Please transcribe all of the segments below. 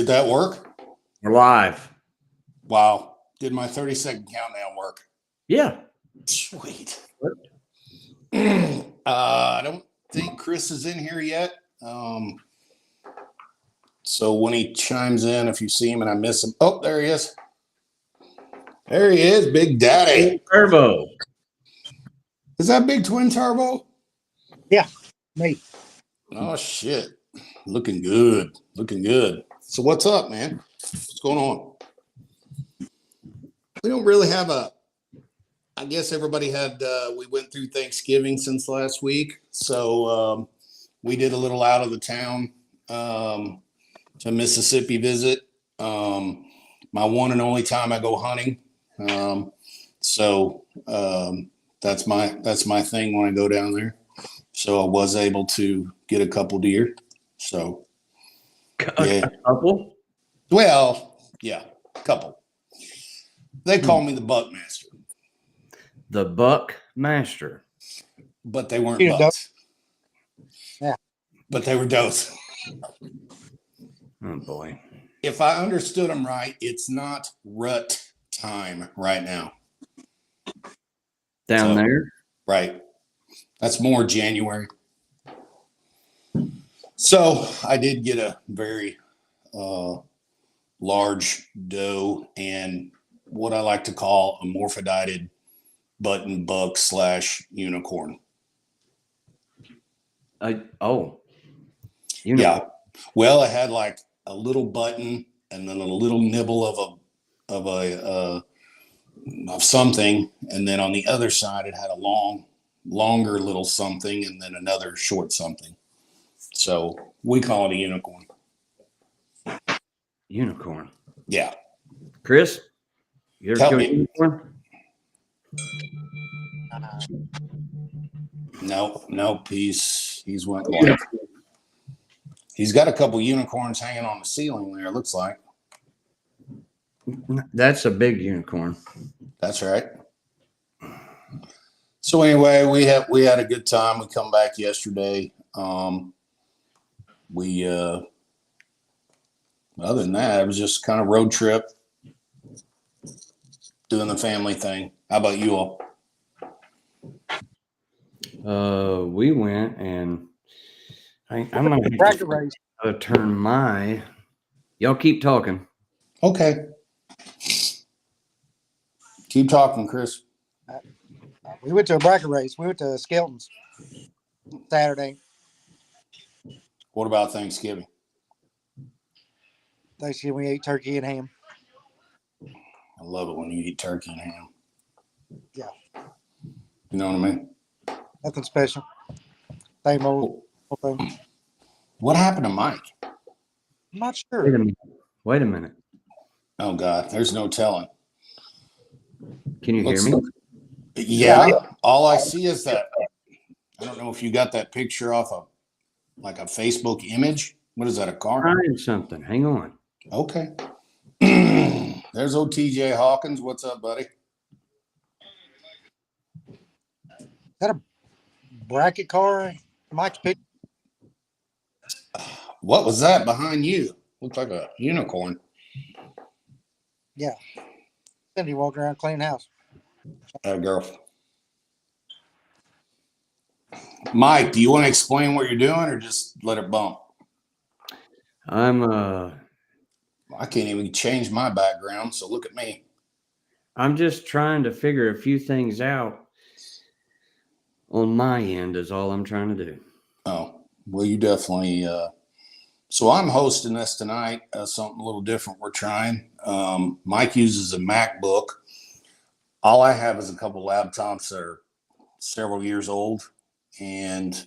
Did that work? We're live. Wow. Did my 30-second countdown work? Yeah. Sweet. I don't think Chris is in here yet. So when he chimes in, if you see him and I miss him. Oh, there he is. There he is, Big Daddy. Turbo. Is that Big Twin Turbo? Yeah, me. Oh, shit. Looking good. Looking good. So what's up, man? What's going on? We don't really have I guess everybody had, we went through Thanksgiving since last week. So we did a little out of the town to Mississippi visit. My one and only time I go hunting. So that's my thing when I go down there. So I was able to get a couple deer. So yeah. A couple? Well, yeah, a couple. They call me the Buckmaster. The Buck Master. But they weren't You bucks. Yeah. But they were does. Oh boy. If I understood them right, it's not rut time right now. Down there? Right. That's more January. So I did get a very large doe and what I like to call a morphidited button buck / unicorn. Yeah. Well, I had like a little button and then a little nibble of something, and then on the other side it had a longer little something, and then another short something. So we call it a unicorn. Unicorn. Yeah. Chris, you ever killed a unicorn? Nope. He's went like he's got a couple unicorns hanging on the ceiling there, it looks like. That's a big unicorn. That's right. So anyway, we had a good time. We come back yesterday. Other than that, it was just kind of road trip, doing the family thing. How about you all? We went and I'm gonna have to turn my. Y'all keep talking. Okay. Keep talking, Chris. We went to a bracket race. We went to Skelton's Saturday. What about Thanksgiving? Thanksgiving, we ate turkey and ham. I love it when you eat turkey and ham. Yeah. You know what I mean? Nothing special. Same old thing. What happened to Mike? I'm not sure. Wait a minute. Oh, God. There's no telling. Can you hear me? Yeah. All I see is that. I don't know if you got that picture off of like a Facebook image. What is that, a car? Trying something. Hang on. Okay. There's old TJ Hawkins. What's up, buddy? Is that a bracket car? Mike's picture. What was that behind you? Looks like a unicorn. Yeah. Cindy walking around cleaning house. Girl. Mike, do you want to explain what you're doing or just let it bump? I can't even change my background, so look at me. I'm just trying to figure a few things out on my end is all I'm trying to do. Oh, well, you definitely so I'm hosting this tonight, something a little different we're trying. Mike uses a MacBook. All I have is a couple laptops that are several years old, and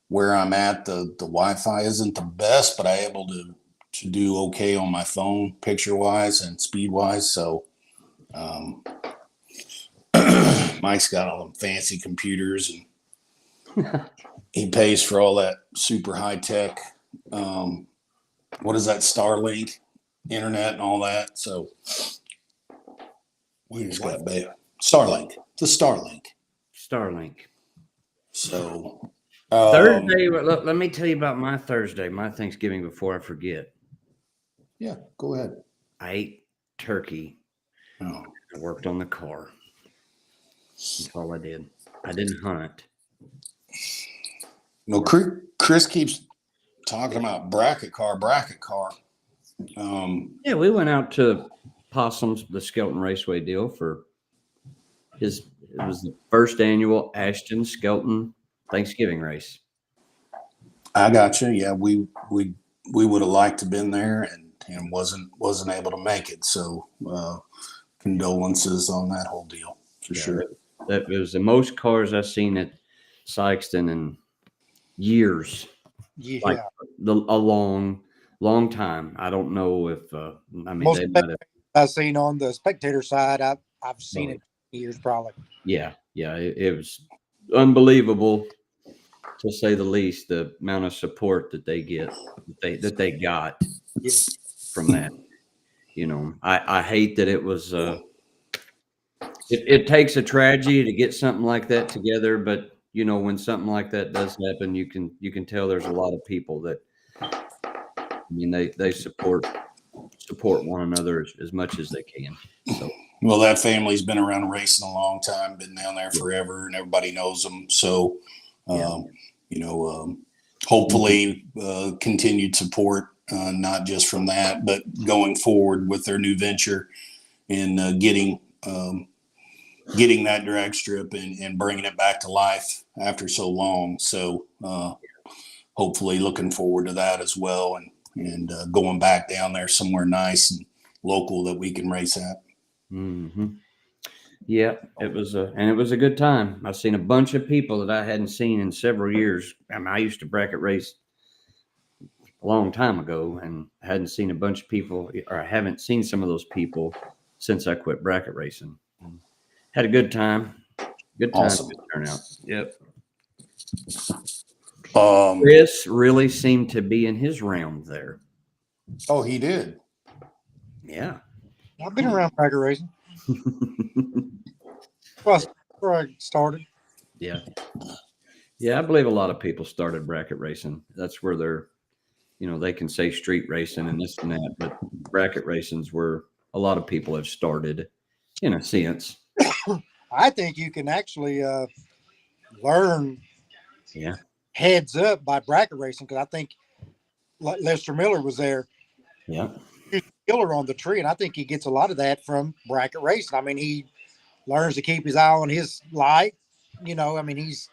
where I'm at, the Wi-Fi isn't the best, but I'm able to do okay on my phone, picture-wise and speed-wise. So Mike's got all them fancy computers, and he pays for all that super high-tech, what is that, Starlink internet and all that. So we just got Starlink, the Starlink. So Thursday, let me tell you about my Thursday, my Thanksgiving before I forget. Yeah, go ahead. I ate turkey. Oh. I worked on the car. That's all I did. I didn't hunt. No, Chris keeps talking about bracket car. Yeah, we went out to Possums, the Skelton Raceway deal for it was the first annual Ashton Skelton Thanksgiving race. I got you. Yeah, we would have liked to been there and wasn't able to make it. So condolences on that whole deal for sure. That was the most cars I've seen at Sykeston in years. Yeah. Like a long time. I don't know if I mean Most they might have. I've seen on the spectator side, I've seen Oh, it years probably. yeah. It was unbelievable to say the least. The amount of support that they get that they got Yeah. from that. You know, I hate that it was. It takes a tragedy to get something like that together, but you know when something like that does happen, you can tell there's a lot of people that. I mean, they support one another as much as they can. So. Well, that family's been around racing a long time, been down there forever, and everybody knows them. So, hopefully, continued support, not just from that, but going forward with their new venture in getting that drag strip and bringing it back to life after so long. So, hopefully, looking forward to that as well, and going back down there somewhere nice and local that we can race at. Mm-hmm. Yeah, it was a good time. I've seen a bunch of people that I hadn't seen in several years. I mean, I used to bracket race a long time ago and hadn't seen a bunch of people, or I haven't seen some of those people since I quit bracket racing. Had a good time. Good time. Awesome. Good turnout. Yep. Chris really seemed to be in his realm there. Oh, he did. Yeah. I've been around bracket racing. Well, where I started. Yeah. Yeah, I believe a lot of people started bracket racing. That's where they're, they can say street racing and this and that, but bracket racing's where a lot of people have started in a sense. I think you can actually learn heads up by bracket racing because I think Lester Miller was there. Yeah. He's a killer on the tree, and I think he gets a lot of that from bracket racing. I mean, he learns to keep his eye on his light. I mean, he's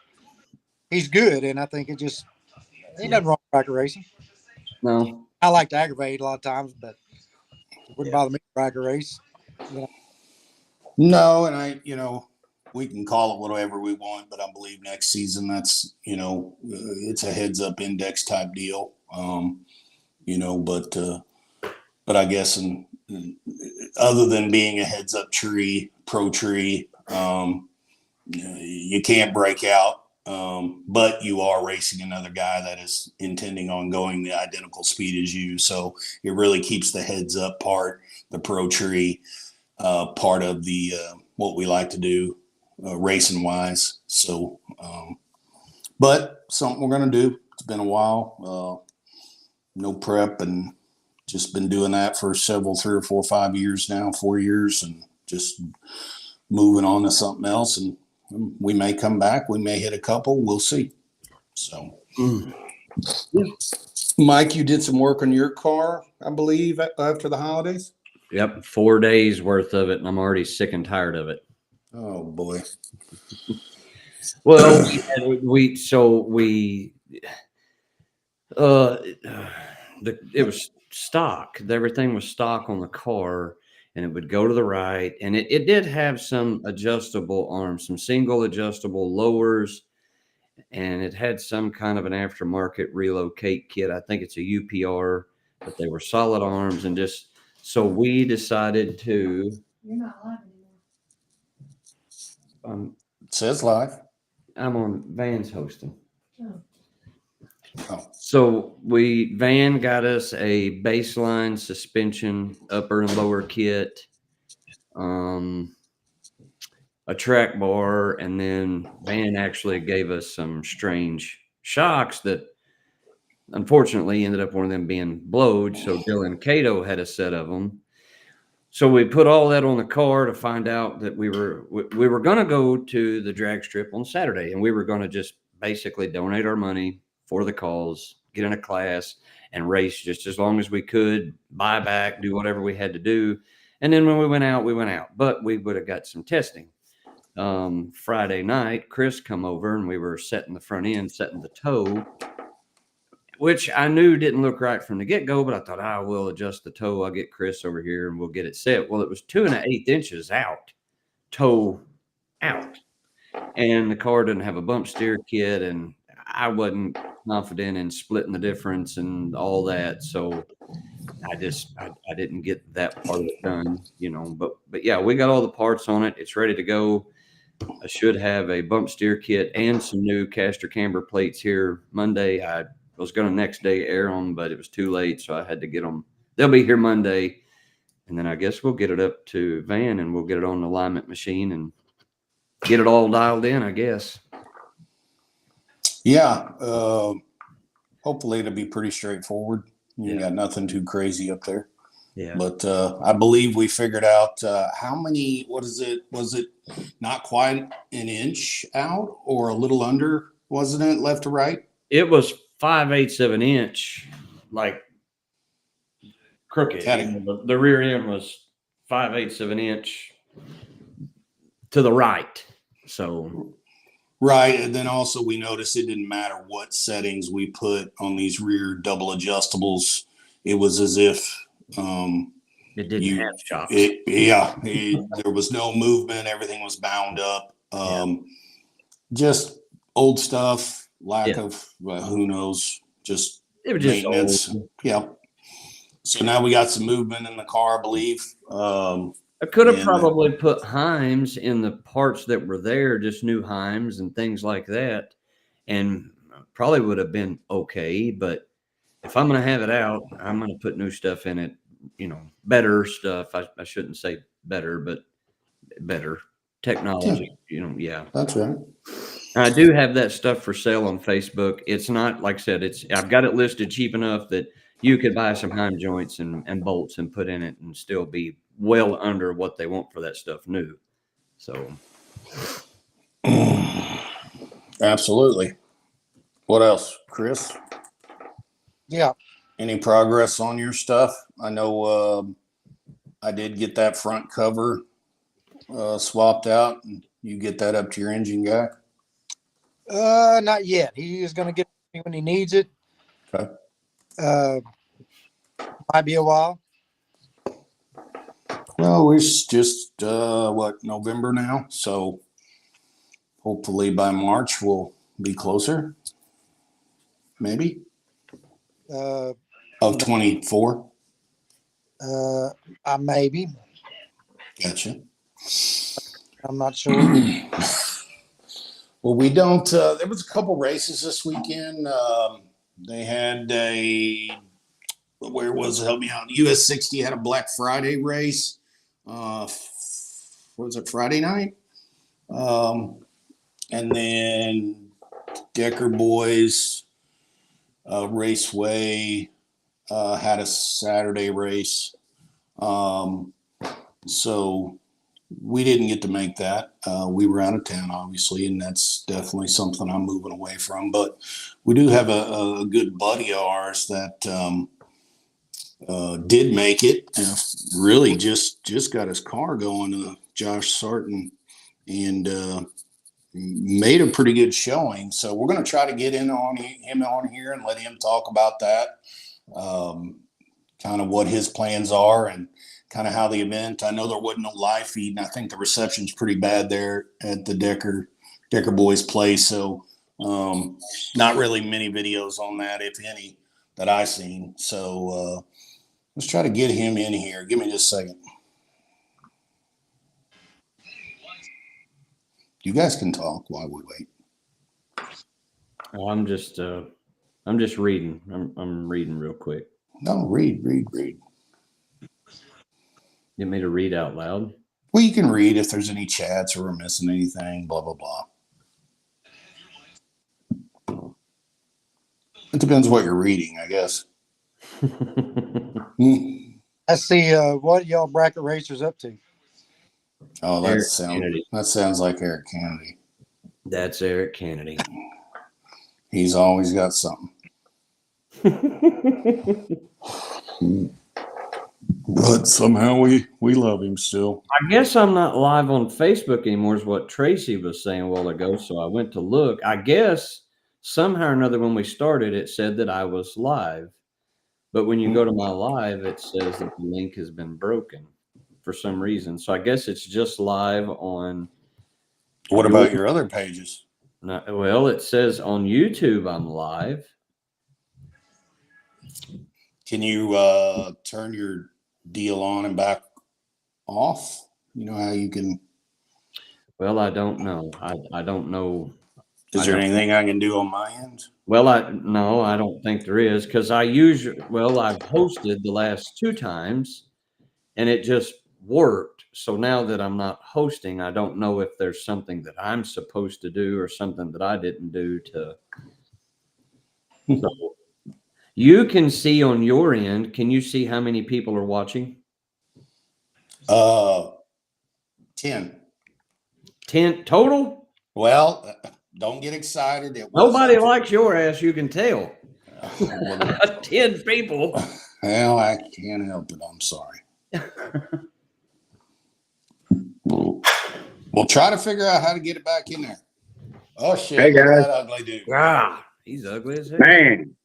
good, and I think ain't nothing wrong with bracket racing. No. I like to aggravate a lot of times, but it wouldn't bother me to bracket race. No, and we can call it whatever we want, but I believe next season that's, it's a heads up index type deal. But I guess other than being a heads up pro tree, you can't break out. But you are racing another guy that is intending on going the identical speed as you. So it really keeps the heads up part, the pro tree, part of the what we like to do racing wise. So, but something we're going to do. It's been a while. No prep and just been doing that for 3 or 4, 5 years now, 4 years, and just moving on to something else. And we may come back. We may hit a couple. We'll see. So, Mike, you did some work on your car, I believe, after the holidays. Yep, 4 days worth of it, and I'm already sick and tired of it. Oh boy. Well, it was stock. Everything was stock on the car, and it would go to the right, and it did have some adjustable arms, some single adjustable lowers, and it had some kind of an aftermarket relocate kit. I think it's a UPR, but they were solid arms, and just so we decided to. You're not live anymore. It says live. I'm on Van's hosting. Oh. So Van got us a baseline suspension, upper and lower kit, a track bar, and then Van actually gave us some strange shocks that unfortunately ended up one of them being blowed. So Dylan Cato had a set of them. So we put all that on the car to find out that we were going to go to the drag strip on Saturday, and we were going to just basically donate our money for the cause, get in a class, and race just as long as we could, buy back, do whatever we had to do. And then when we went out, we went out. But we would have got some testing. Friday night, Chris come over, and we were setting the front end, setting the toe, which I knew didn't look right from the get-go, but I thought, I will adjust the toe. I'll get Chris over here and we'll get it set. Well, it was 2 1/8 inches out, toe out. And the car didn't have a bump steer kit, and I wasn't confident in splitting the difference and all that. So I didn't get that part of it done, but yeah, we got all the parts on it. It's ready to go. I should have a bump steer kit and some new caster camber plates here Monday. I was going to next day air them, but it was too late, so I had to get them. They'll be here Monday, and then I guess we'll get it up to Van, and we'll get it on the alignment machine and get it all dialed in, I guess. Yeah. Hopefully it'll be pretty straightforward. You got nothing too crazy up there. Yeah. But I believe we figured out how many, what is it? Was it not quite an inch out or a little under, wasn't it, left to right? It was 5/8 of an inch, like crooked. The rear end was 5/8 of an inch to the right. So right. And then also we noticed it didn't matter what settings we put on these rear double adjustables. It was as if it didn't have shocks. There was no movement. Everything was bound up. Just old stuff. Lack of who knows, just it was just maintenance. Old. Yeah. So now we got some movement in the car, I believe. I could have probably put Heims in the parts that were there, just new Heims and things like that, and probably would have been okay. But if I'm going to have it out, I'm going to put new stuff in it. Better stuff. I shouldn't say better, but better technology. Yeah. That's right. I do have that stuff for sale on Facebook. It's not, like I said, I've got it listed cheap enough that you could buy some Heim joints and bolts and put in it and still be well under what they want for that stuff new. So. Absolutely. What else, Chris? Yeah. Any progress on your stuff? I know I did get that front cover swapped out. And you get that up to your engine guy? Not yet. He is going to get it when he needs it. Okay. Might be a while. Well, it's just November now, so hopefully by March we'll be closer. Maybe. Of 24. Maybe. Gotcha. I'm not sure. Well, we don't. There was a couple races this weekend. They had where was it? Help me out. US 60 had a Black Friday race. Was it Friday night? And then Decker Boys Raceway had a Saturday race. So we didn't get to make that. We were out of town, obviously, and that's definitely something I'm moving away from. But we do have a good buddy of ours that did make it. Really just got his car going, Josh Sarton, and made a pretty good showing. So we're going to try to get him on here and let him talk about that, kind of what his plans are and kind of how the event. I know there wasn't no live feed, and I think the reception's pretty bad there at the Decker Boys place. So not really many videos on that, if any, that I seen. So let's try to get him in here. Give me just a second. You guys can talk while we wait. I'm just reading. I'm reading real quick. No, read. You want me to read out loud? Well, you can read if there's any chats or we're missing anything, blah, blah, blah. It depends what you're reading, I guess. Let's see what y'all bracket racers up to. Oh, Eric Kennedy. that sounds like Eric Kennedy. That's Eric Kennedy. He's always got something. But somehow we love him still. I guess I'm not live on Facebook anymore, is what Tracy was saying a while ago. So I went to look. I guess somehow or another, when we started, it said that I was live. But when you go to my live, it says that the link has been broken for some reason. So I guess it's just live on. What about your other pages? Well, it says on YouTube I'm live. Can you turn your deal on and back off? You know how you can. Well, I don't know. I don't know. Is there anything I can do on my end? Well, no, I don't think there is, because I've hosted the last 2 times and it just worked. So now that I'm not hosting, I don't know if there's something that I'm supposed to do or something that I didn't do to. So you can see on your end. Can you see how many people are watching? 10. 10 total? Well, don't get excited. Nobody likes your ass, you can tell. 10 people. Well, I can't help it. I'm sorry. We'll try to figure out how to get it back in there. Oh shit! Hey, Look at guys. that ugly dude. Ah, he's ugly as hell. Man,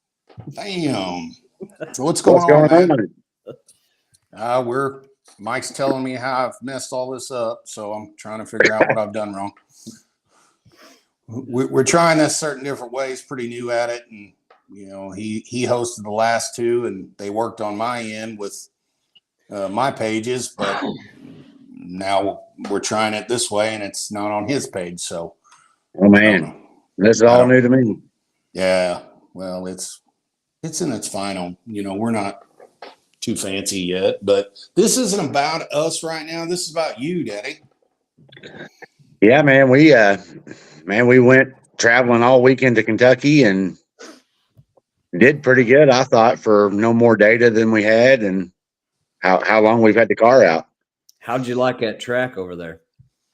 Damn. So what's going on, man? Mike's telling me how I've messed all this up, so I'm trying to figure out what I've done wrong. We're trying this certain different ways. Pretty new at it, and you know he hosted the last 2, and they worked on my end with my pages, but now we're trying it this way, and it's not on his page. So, Oh man, this is all new to me. Yeah, well, it's in its final. You know, we're not too fancy yet, but this isn't about us right now. This is about you, Daddy. Yeah, man, we went traveling all weekend to Kentucky and did pretty good, I thought, for no more data than we had and how long we've had the car out. How'd you like that track over there?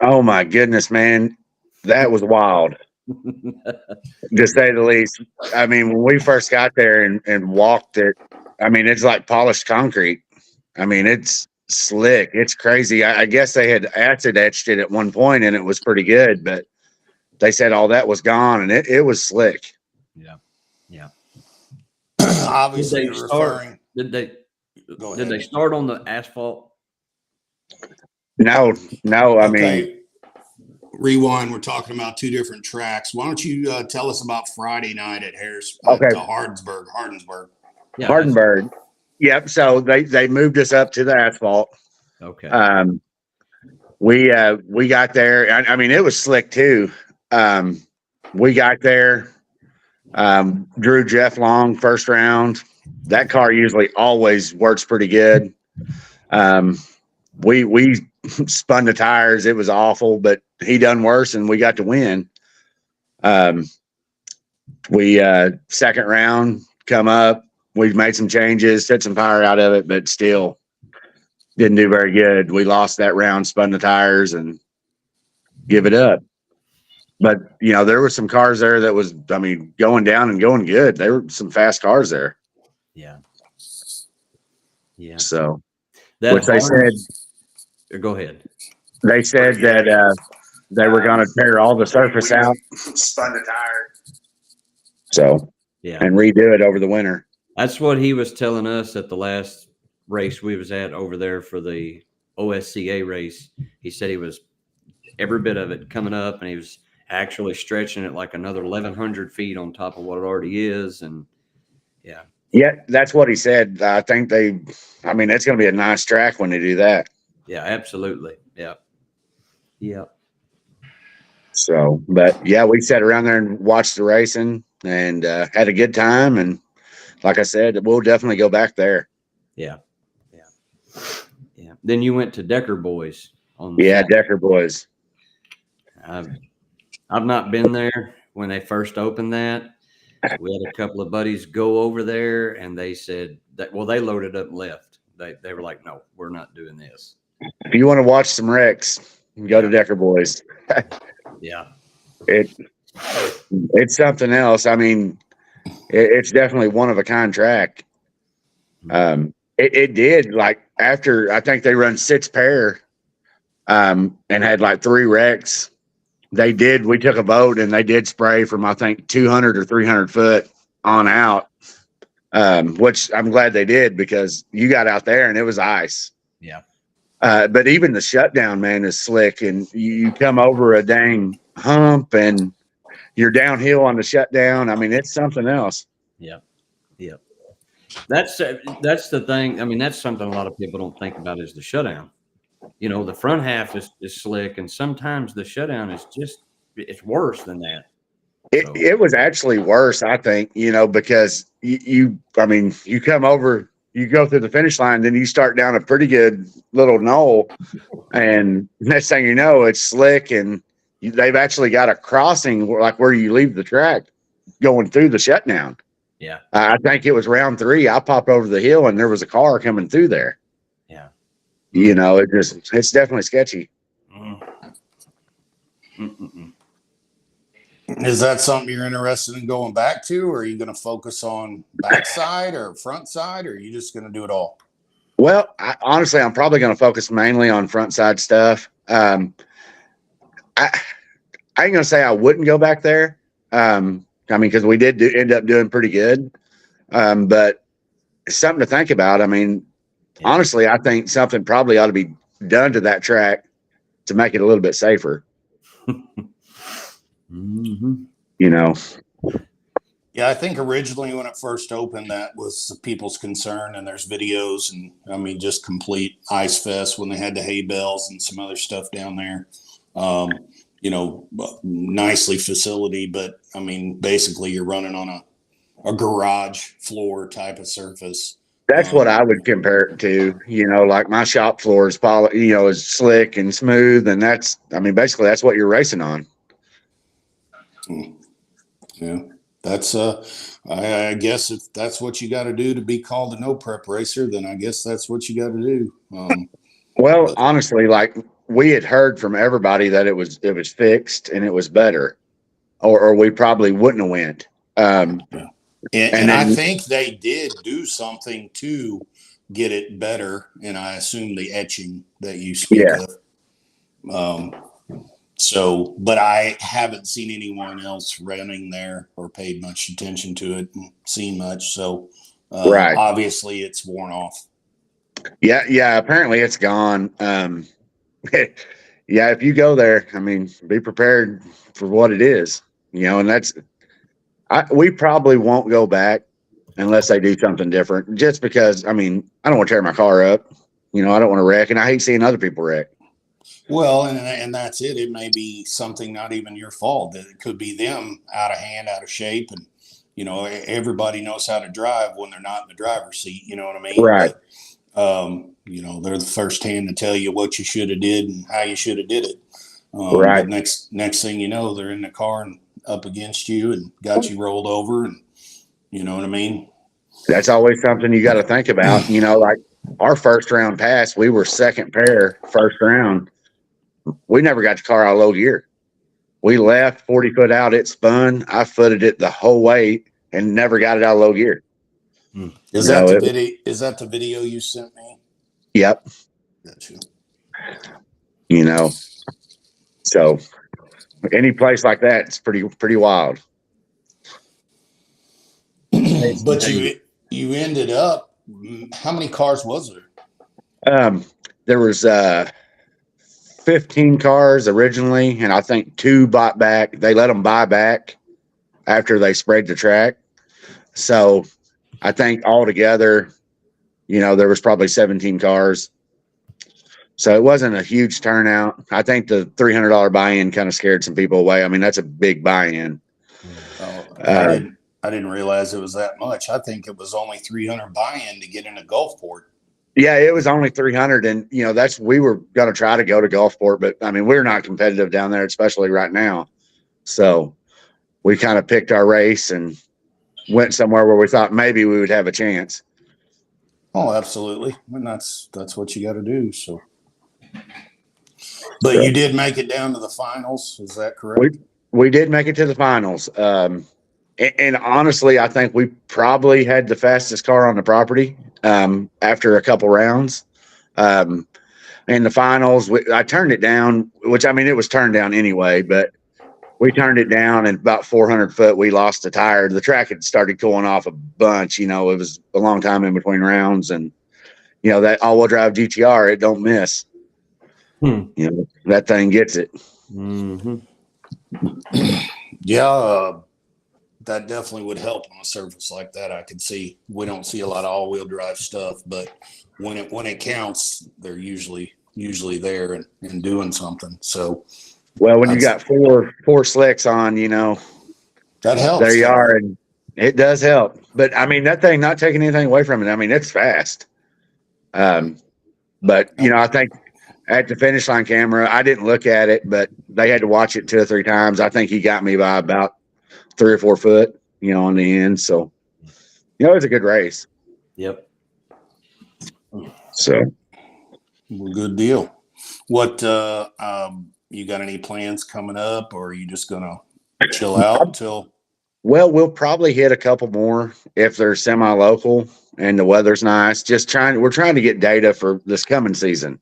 Oh my goodness, man, that was wild, to say the least. I mean, when we first got there and walked it, I mean, it's like polished concrete. I mean, it's slick. It's crazy. I guess they had acid etched it at one point and it was pretty good, but they said all that was gone and it was slick. Yeah. Obviously, Did they start? Did they start on the asphalt? No. I mean, rewind. We're talking about 2 different tracks. Why don't you tell us about Friday night at Hardinsburg? Yeah, Hardenberg. Yep. So they moved us up to the asphalt. Okay. We got there. I mean, it was slick too. We got there. Drew Jeff Long first round. That car usually always works pretty good. We spun the tires. It was awful, but he done worse, and we got to win. We second round come up. We made some changes, took some power out of it, but still didn't do very good. We lost that round, spun the tires, and give it up. But, you know, there were some cars there that was, I mean, going down and going good. There were some fast cars there. Yeah. So, That which they said, go ahead. They said that they were going to tear all the surface out, spun the tire. So, and redo it over the winter. That's what he was telling us at the last race we was at over there for the OSCA race. He said he was every bit of it coming up, and he was actually stretching it like another 1,100 feet on top of what it already is. And yeah, that's what he said. I think it's going to be a nice track when they do that. Yeah, absolutely. Yeah. So, but yeah, we sat around there and watched the racing and had a good time. And like I said, we'll definitely go back there. Yeah. Then you went to Decker Boys on Decker Boys. I've not been there when they first opened that. We had a couple of buddies go over there, and they said that, well, they loaded up and left. They were like, no, we're not doing this. If you want to watch some wrecks, go to Decker Boys. Yeah. It's something else. I mean, it's definitely one of a kind track. It did, like, after I think they run 6 pair, and had like 3 wrecks. We took a boat and they did spray from, I think, 200 or 300 foot on out. Which I'm glad they did, because you got out there and it was ice. Yeah. But even the shutdown, man, is slick, and you come over a dang hump and you're downhill on the shutdown. I mean, it's something else. Yeah. Yeah. That's the thing. I mean, that's something a lot of people don't think about, is the shutdown. You know, the front half is slick, and sometimes the shutdown is it's worse than that. It was actually worse, I think, because you come over, you go through the finish line, then you start down a pretty good little knoll, and next thing you know, it's slick, and they've actually got a crossing like where you leave the track going through the shutdown. Yeah. I think it was round 3. I popped over the hill and there was a car coming through there. Yeah. It's definitely sketchy. Is that something you're interested in going back to, or are you going to focus on backside or front side, or are you just going to do it all? Well, honestly, I'm probably going to focus mainly on front side stuff. I ain't going to say I wouldn't go back there. Because we did end up doing pretty good. But it's something to think about. I mean, honestly, I think something probably ought to be done to that track to make it a little bit safer. Yeah, I think originally when it first opened, that was people's concern, and there's videos, and I mean, just complete ice fest when they had the hay bales and some other stuff down there. Nicely facility, but I mean, basically you're running on a garage floor type of surface. That's what I would compare it to. Like my shop floor is is slick and smooth, and basically that's what you're racing on. Yeah, that's I guess if that's what you got to do to be called a no prep racer, then I guess that's what you got to do. Honestly, like, we had heard from everybody that it was fixed and it was better, or we probably wouldn't have went. And I think they did do something to get it better, and I assume the etching that you speak of. But I haven't seen anyone else running there or paid much attention to it and seen much. So right. Obviously it's worn off. Yeah. Apparently it's gone. Yeah, if you go there, I mean, be prepared for what it is, and we probably won't go back unless they do something different, just because, I mean, I don't want to tear my car up. I don't want to wreck, and I hate seeing other people wreck. Well, and that's it. It may be something not even your fault. It could be them out of hand, out of shape. And, everybody knows how to drive when they're not in the driver's seat. You know what I mean? Right. But, they're the first hand to tell you what you should have did and how you should have did it. Right. But next thing you know, they're in the car and up against you and got you rolled over. And you know what I mean? That's always something you got to think about. Like our first round pass, we were second pair first round. We never got the car out of low gear. We left 40 foot out. It spun. I footed it the whole way and never got it out of low gear. Is that the video? Is that the video you sent me? Yep. Gotcha. So any place like that, it's pretty wild. But you ended up. How many cars was there? There was 15 cars originally, and I think 2 bought back. They let them buy back after they sprayed the track. So I think altogether, there was probably 17 cars. So it wasn't a huge turnout. I think the $300 buy-in kind of scared some people away. I mean, that's a big buy-in. I didn't realize it was that much. I think it was only $300 buy-in to get into Gulfport. Yeah, it was only 300, and we were going to try to go to Gulfport, but I mean, we're not competitive down there, especially right now. So we kind of picked our race, and went somewhere where we thought maybe we would have a chance. Oh, absolutely. And that's what you got to do. So, but So- you did make it down to the finals. Is that correct? We did make it to the finals. And honestly, I think we probably had the fastest car on the property after a couple rounds. In the finals, I turned it down, which I mean, it was turned down anyway, but we turned it down, and about 400 foot, we lost a tire. The track had started cooling off a bunch. You know, it was a long time in between rounds, and you know that all-wheel drive GTR, it don't miss. You know, that thing gets it. Mm-hmm. Yeah, that definitely would help on a surface like that. I could see we don't see a lot of all-wheel drive stuff, but when it counts, they're usually there and doing something. So, Well, when you got four slicks on, you know, that helps. there you are, and it does help. But I mean, that thing, not taking anything away from it, I mean, it's fast. But you know, I think at the finish line camera, I didn't look at it, but they had to watch it 2 or 3 times. I think he got me by about 3 or 4 foot, you know, on the end. So, you know, it was a good race. Yep. So, Well, good deal. What you got any plans coming up, or are you just gonna chill out until? well, we'll probably hit a couple more if they're semi-local and the weather's nice. We're trying to get data for this coming season.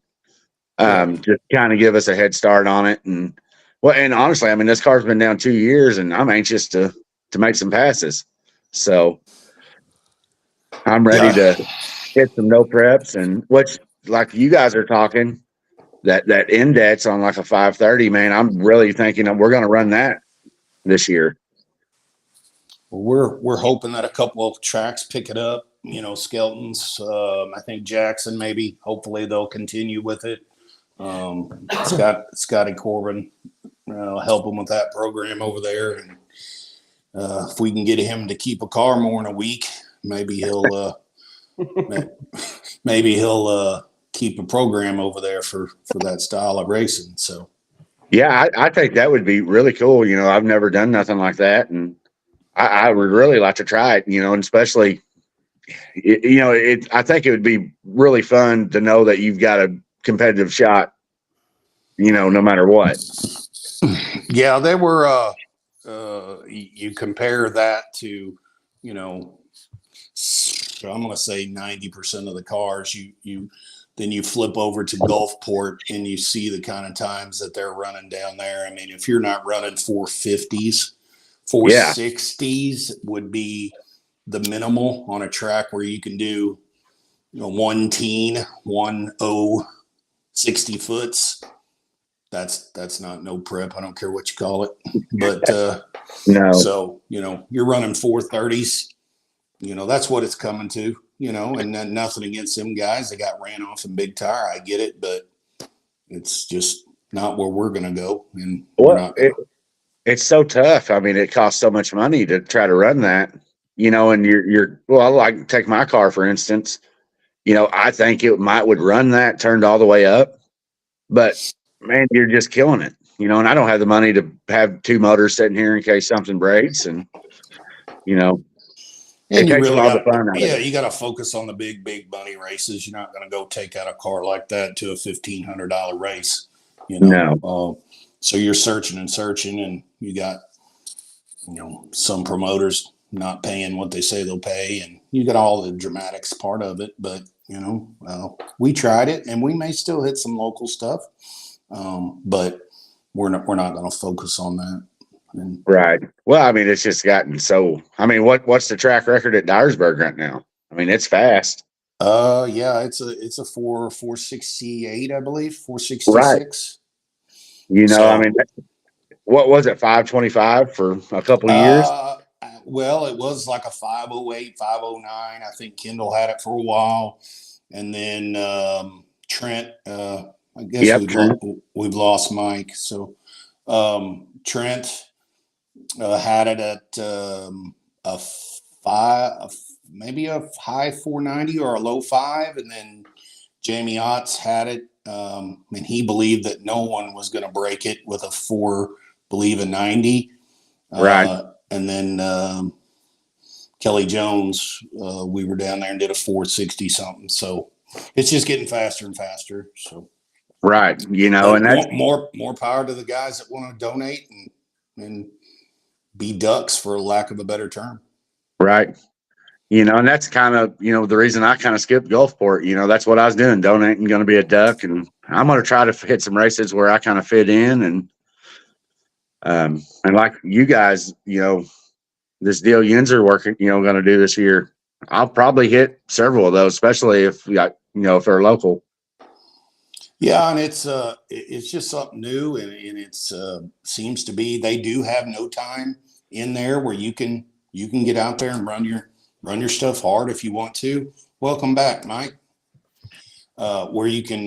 Just kind of give us a head start on it. And honestly, I mean, this car's been down 2 years, and I'm anxious to make some passes. So I'm ready to hit some no preps, and which, like you guys are talking, that index on like a 530, man, I'm really thinking that we're going to run that this year. We're hoping that a couple of tracks pick it up. You know, Skelton's. I think Jackson maybe. Hopefully they'll continue with it. Scotty Corbin help him with that program over there, and if we can get him to keep a car more than a week, maybe he'll keep a program over there for that style of racing. So yeah, I think that would be really cool. You know, I've never done nothing like that, and I would really like to try it. You know, and especially, you know, I think it would be really fun to know that you've got a competitive shot, you know, no matter what. yeah, they were. You compare that to, you know, I'm going to say 90% of the cars. Then you flip over to Gulfport and you see the kind of times that they're running down there. I mean, if you're not running 450s, 460s would be the minimal on a track where you can do, you know, 60 foots. That's not no prep. I don't care what you call it, but No. So, you know, you're running 430s, you know, that's what it's coming to, you know, and then nothing against them guys. They got ran off in big tire. I get it, but it's just not where we're going to go. And it's so tough. I mean, it costs so much money to try to run that, you know, and well, like take my car, for instance, you know, I think it would run that turned all the way up, but man, you're just killing it, you know, and I don't have the money to have 2 motors sitting here in case something breaks, and, you know, and it takes a lot of fun out of it. You got to focus on the big money races. You're not going to go take out a car like that to a $1,500 race, you know. No. So you're searching, and you got, you know, some promoters not paying what they say they'll pay, and you got all the dramatics part of it. But you know, we tried it, and we may still hit some local stuff, but we're not going to focus on that. Right. Well, I mean, it's just gotten so. I mean, what's the track record at Dyersburg right now? I mean, it's fast. Yeah, it's a 468, I believe, 466. Right. You know, I mean, what was it, 525 for a couple of years? Well, it was like a 508, 509. I think Kendall had it for a while, and then Trent. I guess we've lost Mike. So Trent had it at maybe a high 490 or a low 5, and then Jamie Otts had it, and he believed that no one was going to break it with a 490. Right. And then Kelly Jones, we were down there and did a 460 something. So it's just getting faster and faster. So Right. You know, but and that's more power to the guys that want to donate and be ducks, for lack of a better term. right. You know, and that's kind of, you know, the reason I kind of skipped Gulfport. You know, that's what I was doing, donating, going to be a duck. And I'm going to try to hit some races where I kind of fit in. And like you guys, you know, this deal Yins are working, you know, going to do this year. I'll probably hit several of those, especially if we got, you know, if they're local. Yeah, and it's just something new, and it's seems to be they do have no time in there where you can get out there and run your stuff hard if you want to. Welcome back, Mike. Where you can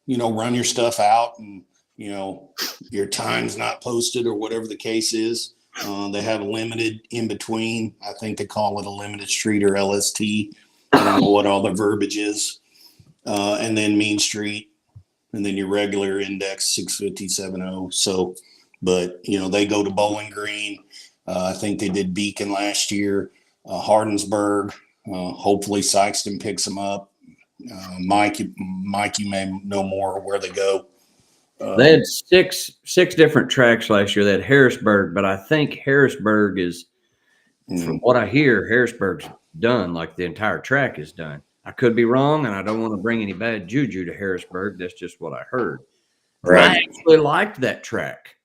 run your stuff out, and your time's not posted or whatever the case is. They have a limited in between. I think they call it a limited street or LST. I don't know what all the verbiage is. And then Mean Street, and then your regular index 650-70. So, but they go to Bowling Green. I think they did Beacon last year, Hardinsburg. Hopefully Sykeston picks them up. Mike, you may know more where they go. They had six different tracks last year. They had Harrisburg, but I think Harrisburg is, from what I hear, Harrisburg's done. Like the entire track is done. I could be wrong, and I don't want to bring any bad juju to Harrisburg. That's just what I heard. Right. I actually liked that track.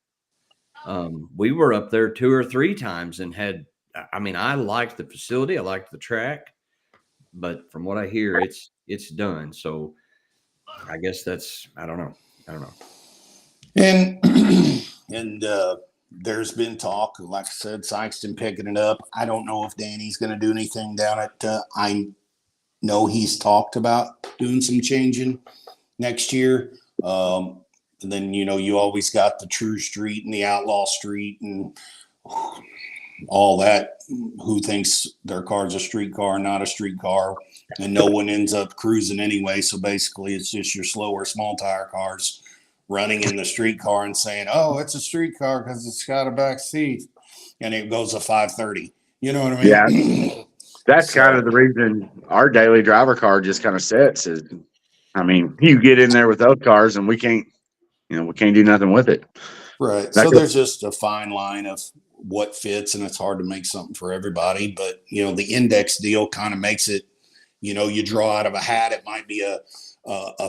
We were up there 2 or 3 times and I liked the facility. I liked the track, but from what I hear, it's done. So I guess I don't know. And and there's been talk, like I said, Sykeston picking it up. I don't know if Danny's going to do anything down at. I know he's talked about doing some changing next year. And then you always got the True Street and the Outlaw Street and all that. Who thinks their car's a street car, not a street car, and no one ends up cruising anyway. So basically, it's just your slower, small tire cars running in the street car and saying, "Oh, it's a street car because it's got a back seat," and it goes a 530. You know what I mean? Yeah. That's kind of the reason our daily driver car just kind of sits. You get in there with those cars and we can't do nothing with it. Right. So there's just a fine line of what fits, and it's hard to make something for everybody. But the index deal kind of makes it. You draw out of a hat. It might be a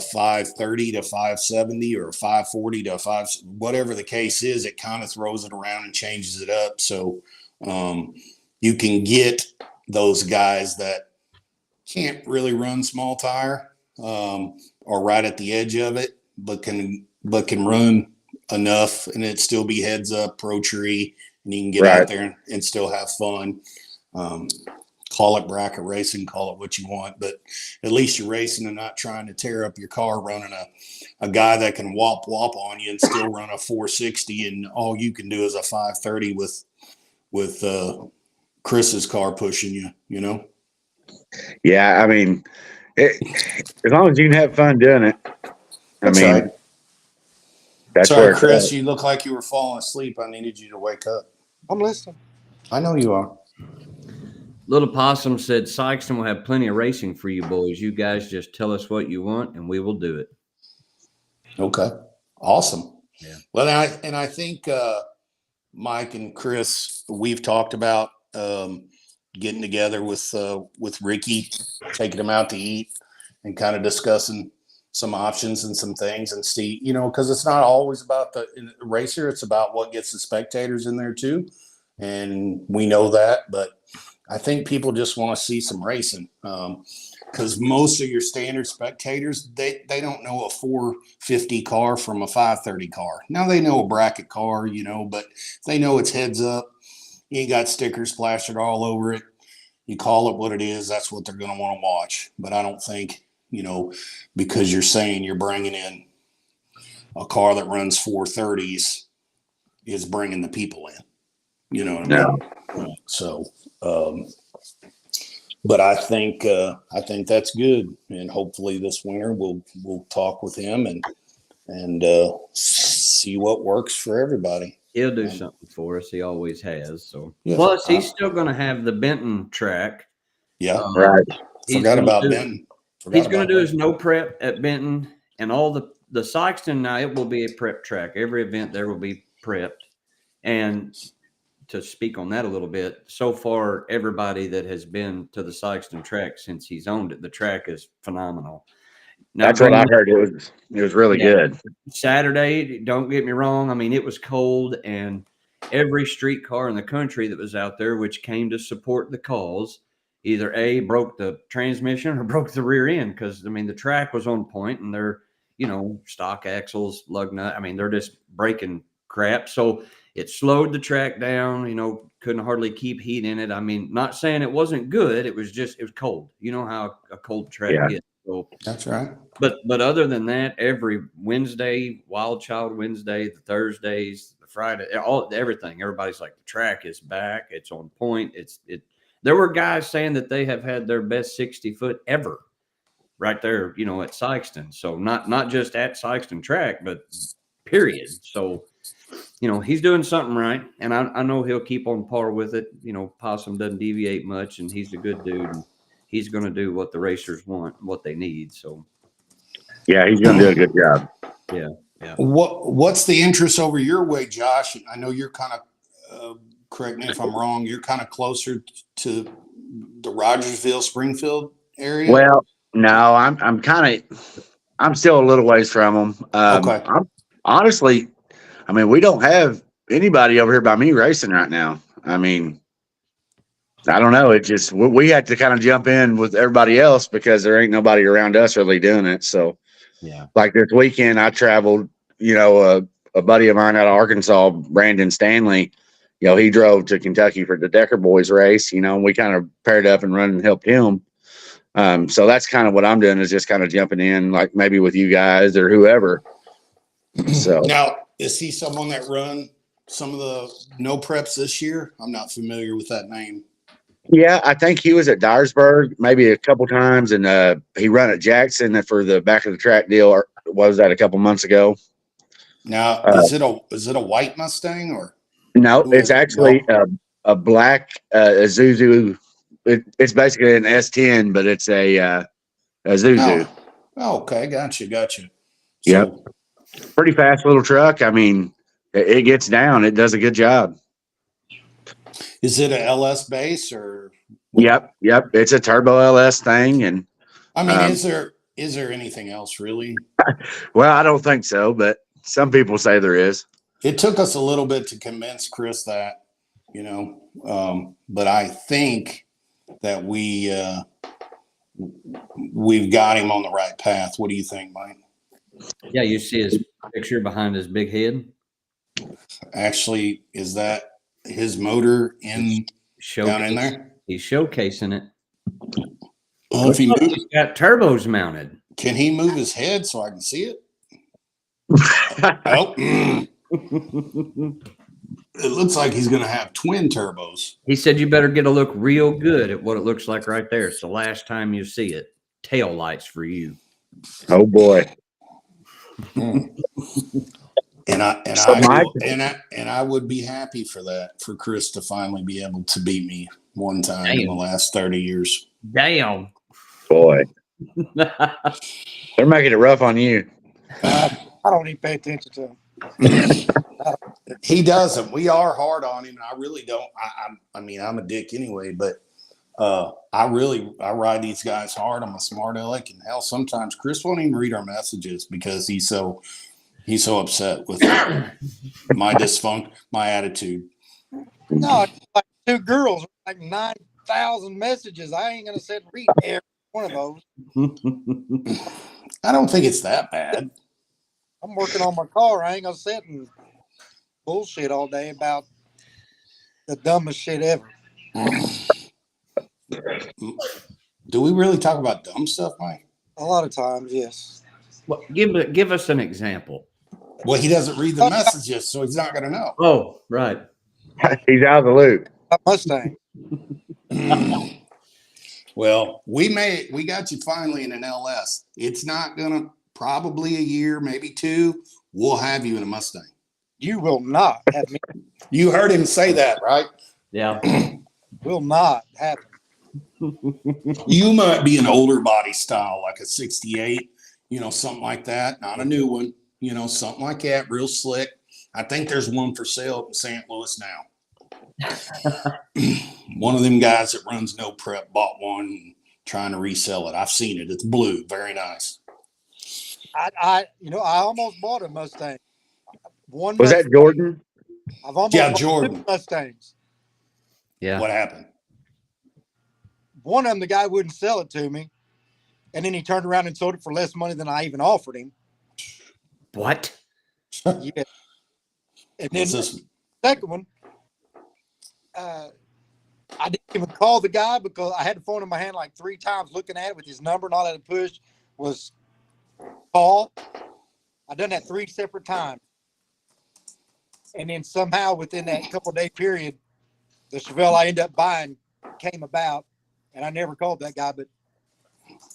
530 to 570 or a 540 to 5, whatever the case is. It kind of throws it around and changes it up. So you can get those guys that can't really run small tire or right at the edge of it, but can run enough, and it still be heads up, pro tree, and you can get out there and still have fun. Call it bracket racing, call it what you want, but at least you're racing and not trying to tear up your car running a guy that can whop on you and still run a 460, and all you can do is a 530 with Chris's car pushing you. Yeah, as long as you can have fun doing it. Right. That's Sorry, where Chris, you look like you were falling asleep. I needed you to wake up. I'm listening. I know you are. Little Possum said Sykeston will have plenty of racing for you boys. You guys just tell us what you want and we will do it. Okay. Awesome. Yeah. Well, I think Mike and Chris, we've talked about getting together with Ricky, taking him out to eat and kind of discussing some options and some things, and see, because it's not always about the racer. It's about what gets the spectators in there too. And we know that, but I think people just want to see some racing. Because most of your standard spectators, they don't know a 450 car from a 530 car. Now they know a bracket car, but they know it's heads up. You ain't got stickers plastered all over it. You call it what it is. That's what they're going to want to watch. But I don't think, because you're saying you're bringing in a car that runs 430s is bringing the people in. You know what I mean? So, but I think that's good, and hopefully this winter we'll talk with him and see what works for everybody. He'll do And- something for us. He always has. So Yeah. plus he's still going to have the Benton track. Yeah. Right. He's Forgot gonna about do- Benton. He's going to do his no prep at Benton, and all the Sykeston. Now it will be a prep track. Every event there will be prepped. And to speak on that a little bit, so far everybody that has been to the Sykeston track since he's owned it, the track is phenomenal. Now, That's what I granted, heard. It was really Yeah. good. Saturday, don't get me wrong. I mean, it was cold, and every streetcar in the country that was out there, which came to support the cause, either A, broke the transmission or broke the rear end. Because, I mean, the track was on point and they're, stock axles, lug nut. I mean, they're just breaking crap. So it slowed the track down, couldn't hardly keep heat in it. I mean, not saying it wasn't good. It was cold. You know how a cold track Yeah. gets. So, That's right. but other than that, every Wednesday, Wild Child Wednesday, the Thursdays, the Friday, everything. Everybody's like, the track is back. It's on point. There were guys saying that they have had their best 60-foot ever, right there, at Sykeston. So not just at Sykeston track, but period. So he's doing something right, and I know he'll keep on par with it. Possum doesn't deviate much, and he's a good dude. And he's going to do what the racers want, what they need. So, Yeah, he's going to do a good job. What's the interest over your way, Josh? I know you're kind of, correct me if I'm wrong, you're kind of closer to the Rogersville, Springfield area. Well, no, I'm still a little ways from them. Okay. Honestly, I mean, we don't have anybody over here by me racing right now. I mean, I don't know. It just, we had to kind of jump in with everybody else because there ain't nobody around us really doing it. So, yeah. like this weekend, I traveled, a buddy of mine out of Arkansas, Brandon Stanley, he drove to Kentucky for the Decker Boys race, and we kind of paired up and run and helped him. So that's kind of what I'm doing, is just kind of jumping in, like maybe with you guys or whoever. So Now, is he someone that run some of the no preps this year? I'm not familiar with that name. yeah, I think he was at Dyersburg maybe a couple times, and he run at Jackson for the back of the track deal. Or was that a couple months ago? Now, is it a white Mustang or? No, Who it's is it? actually a black Isuzu. It's basically an S10, but it's a Isuzu. Oh, okay, gotcha. Yep. Pretty fast little truck. I mean, it gets down. It does a good job. Is it a LS base or? Yep. It's a turbo LS thing, and I mean, is there anything else really? well, I don't think so, but some people say there is. It took us a little bit to convince Chris that, but I think that we've got him on the right path. What do you think, Mike? Yeah, you see his picture behind his big head. Actually, is that his motor down in there? He's showcasing it. Well, if he Look, move, he's got turbos mounted. can he move his head so I can see it? Oh, it looks like he's going to have twin turbos. He said you better get a look real good at what it looks like right there. It's the last time you see it. Tail lights for you. Oh boy. And So Mike- I would be happy for that, for Chris to finally be able to beat me one time in the Damn. last 30 years. Damn. Boy, they're making it rough on you. I don't even pay attention to him. He doesn't. We are hard on him. I really don't. I mean, I'm a dick anyway, but I ride these guys hard. I'm a smart aleck, and hell, sometimes Chris won't even read our messages because he's so upset with my my attitude. No, it's like two girls, like 9,000 messages. I ain't gonna sit and read every one of those. I don't think it's that bad. I'm working on my car. I ain't gonna sit and bullshit all day about the dumbest shit ever. Do we really talk about dumb stuff, Mike? A lot of times, yes. Well, give us an example. Well, he doesn't read the messages, so he's not going to know. Oh, right. He's out of the loop. A Mustang. Well, we got you finally in an LS. It's not going to, probably a year, maybe two, we'll have you in a Mustang. You will not have me. You heard him say that, right? Yeah. Will not happen. You might be an older body style, like a 68, something like that. Not a new one, something like that, real slick. I think there's one for sale in St. Louis now. One of them guys that runs No Prep bought one, trying to resell it. I've seen it. It's blue, very nice. I almost bought a Mustang. One Was that Mustang. Jordan? I've almost Yeah, bought Jordan. 2 Mustangs. Yeah. What happened? One of them, the guy wouldn't sell it to me, and then he turned around and sold it for less money than I even offered him. What? Yeah. And then What's the this? second one, I didn't even call the guy because I had the phone in my hand like 3 times looking at it with his number and all that push was call. I done that 3 separate times. And then somehow within that couple-day period, the Chevelle I ended up buying came about, and I never called that guy, but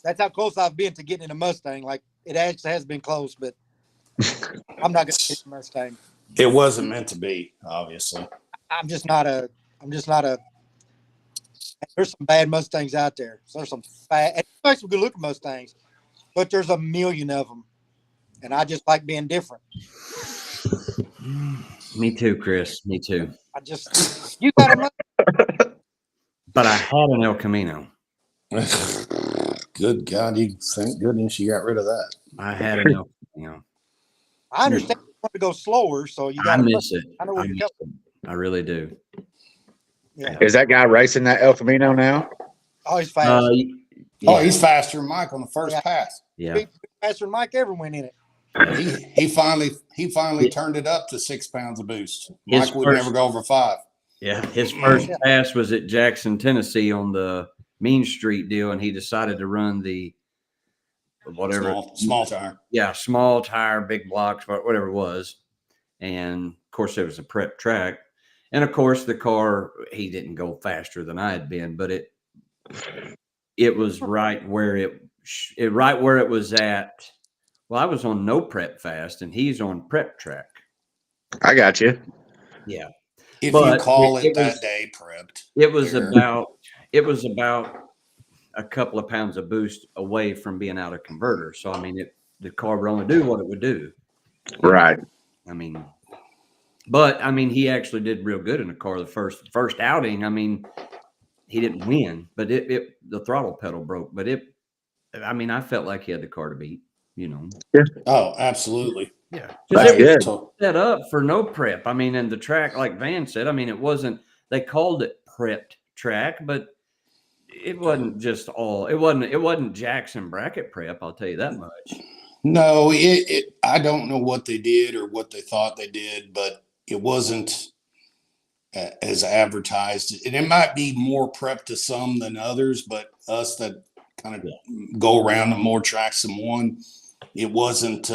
that's how close I've been to getting in a Mustang. Like, it actually has been close, but I'm not going to get a Mustang. It wasn't meant to be, obviously. I'm just not a, there's some bad Mustangs out there. So there's some and there's some good looking Mustangs, but there's a million of them. And I just like being different. Me too, Chris. Me too. You got a Mustang? But I had an El Camino. Good God, thank goodness you got rid of that. I had an El Camino. I understand you want to go slower, so you I got miss it. I know where I you're miss going. it. I really do. Yeah. Is that guy racing that El Camino now? Oh, he's fast. Oh, he's faster than Mike on the first Yeah. pass. Yeah. Faster than Mike ever went in it. He finally turned it up to 6 pounds of boost. His Mike would first- never go over 5. Yeah. His first pass was at Jackson, Tennessee on the Mean Street deal, and he decided to run the whatever. Small tire. Yeah, small tire, big blocks, whatever it was. And of course, there was a prep track. And of course, the car, he didn't go faster than I had been, but it was right where it was at. Well, I was on no prep fast, and he's on prep track. I got you. Yeah. If But you call it it that was- day prepped. It was Yeah. about a couple of pounds of boost away from being out of converter. So I mean, the car would only do what it would do. Right. I mean, but I mean, he actually did real good in the car the first outing. I mean, he didn't win, but the throttle pedal broke. But I felt like he had the car to beat. Oh, absolutely. Yeah, That's it was good. set up for no prep. I mean, and the track, like Van said, I mean, it wasn't. They called it prepped track, but it wasn't just all. It wasn't Jackson bracket prep. I'll tell you that much. No, I don't know what they did or what they thought they did, but it wasn't as advertised. And it might be more prep to some than others, but us that kind of go around to more tracks than one, it wasn't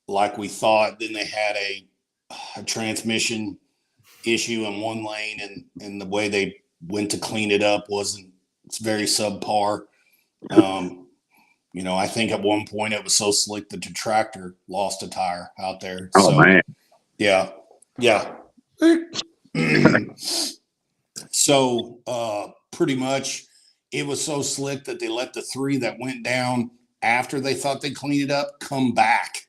like we thought. Then they had a transmission issue in one lane, and the way they went to clean it up it's very subpar. I think at one point it was so slick that the tractor lost a tire out there. Oh, man. Yeah. So pretty much it was so slick that they let the 3 that went down after they thought they cleaned it up come back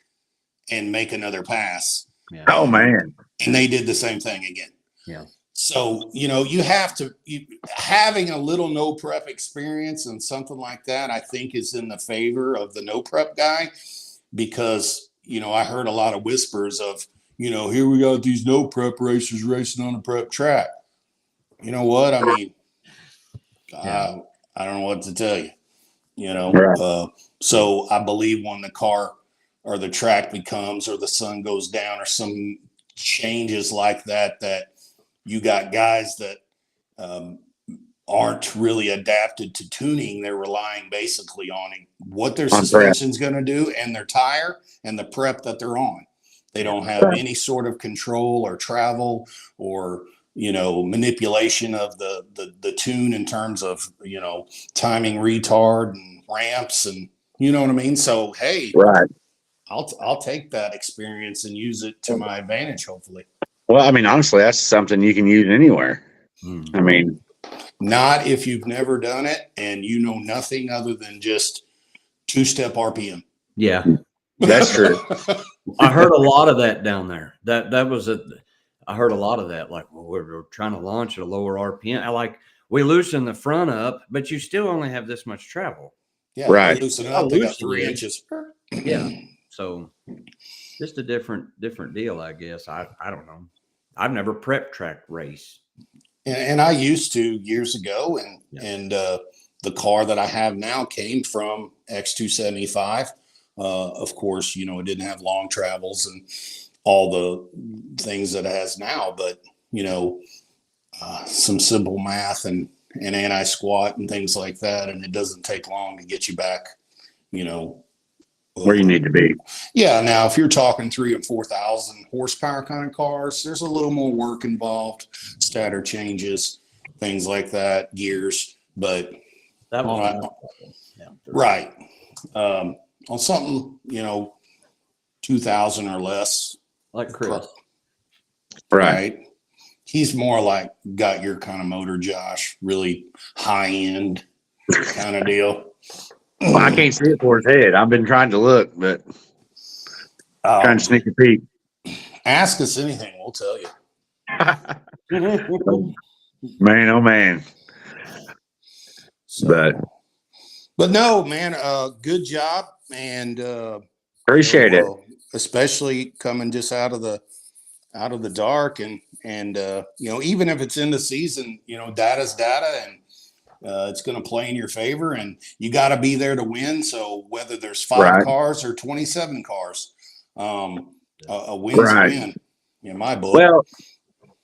and make another pass. Yeah. Oh, man. And they did the same thing again. Yeah. So, you have to, having a little no prep experience and something like that, I think is in the favor of the no prep guy, because, I heard a lot of whispers of, here we got these no prep racers racing on a prep track. You know what? I mean, Yeah. I don't know what to tell you, Right. So I believe when the car or the track becomes, or the sun goes down or some changes like that you got guys that aren't really adapted to tuning. They're relying basically on what their suspension's going to do and their tire and the prep that they're on. They don't have any sort of control or travel or, manipulation of the tune in terms of, timing retard and ramps and, you know what I mean? So, hey, Right. I'll take that experience and use it to my advantage, hopefully. Well, I mean, honestly, that's something you can use anywhere. Mm. I mean, Not if you've never done it and you know nothing other than just two-step RPM. Yeah, that's true. I heard a lot of that down there. I heard a lot of that. Like, well, we're trying to launch at a lower RPM. We loosen the front up, but you still only have this much travel. Yeah, Right. they loosen it How up. They got loosen 3 it is. inches. Yeah. So just a different deal, I guess. I don't know. I've never prep track race. And I used to years ago, and Yeah. and the car that I have now came from X275. Of course, you know, it didn't have long travels and all the things that it has now, but you know, some simple math and anti-squat and things like that, and it doesn't take long to get you back, you know, Where you need to be. Yeah. Now, if you're talking 3,000 and 4,000 horsepower kind of cars, there's a little more work involved, stator changes, things like that, gears. But That was Right. another couple. Yeah. right on something, you know, 2,000 or less, Like Chris. Right. He's more like got your kind of motor, Josh, really high end kind of deal. Well, I can't see it for his head. I've been trying to look, but trying to sneak a peek. Ask us anything, we'll tell you. Man, oh man. So, But but no, man, good job, and appreciate it. especially coming just out of the dark, and you know, even if it's in the season, you know, data's data, and it's going to play in your favor, and you got to be there to win. So whether there's 5 Right. cars or 27 cars, a win's Right. a win in my book. Well,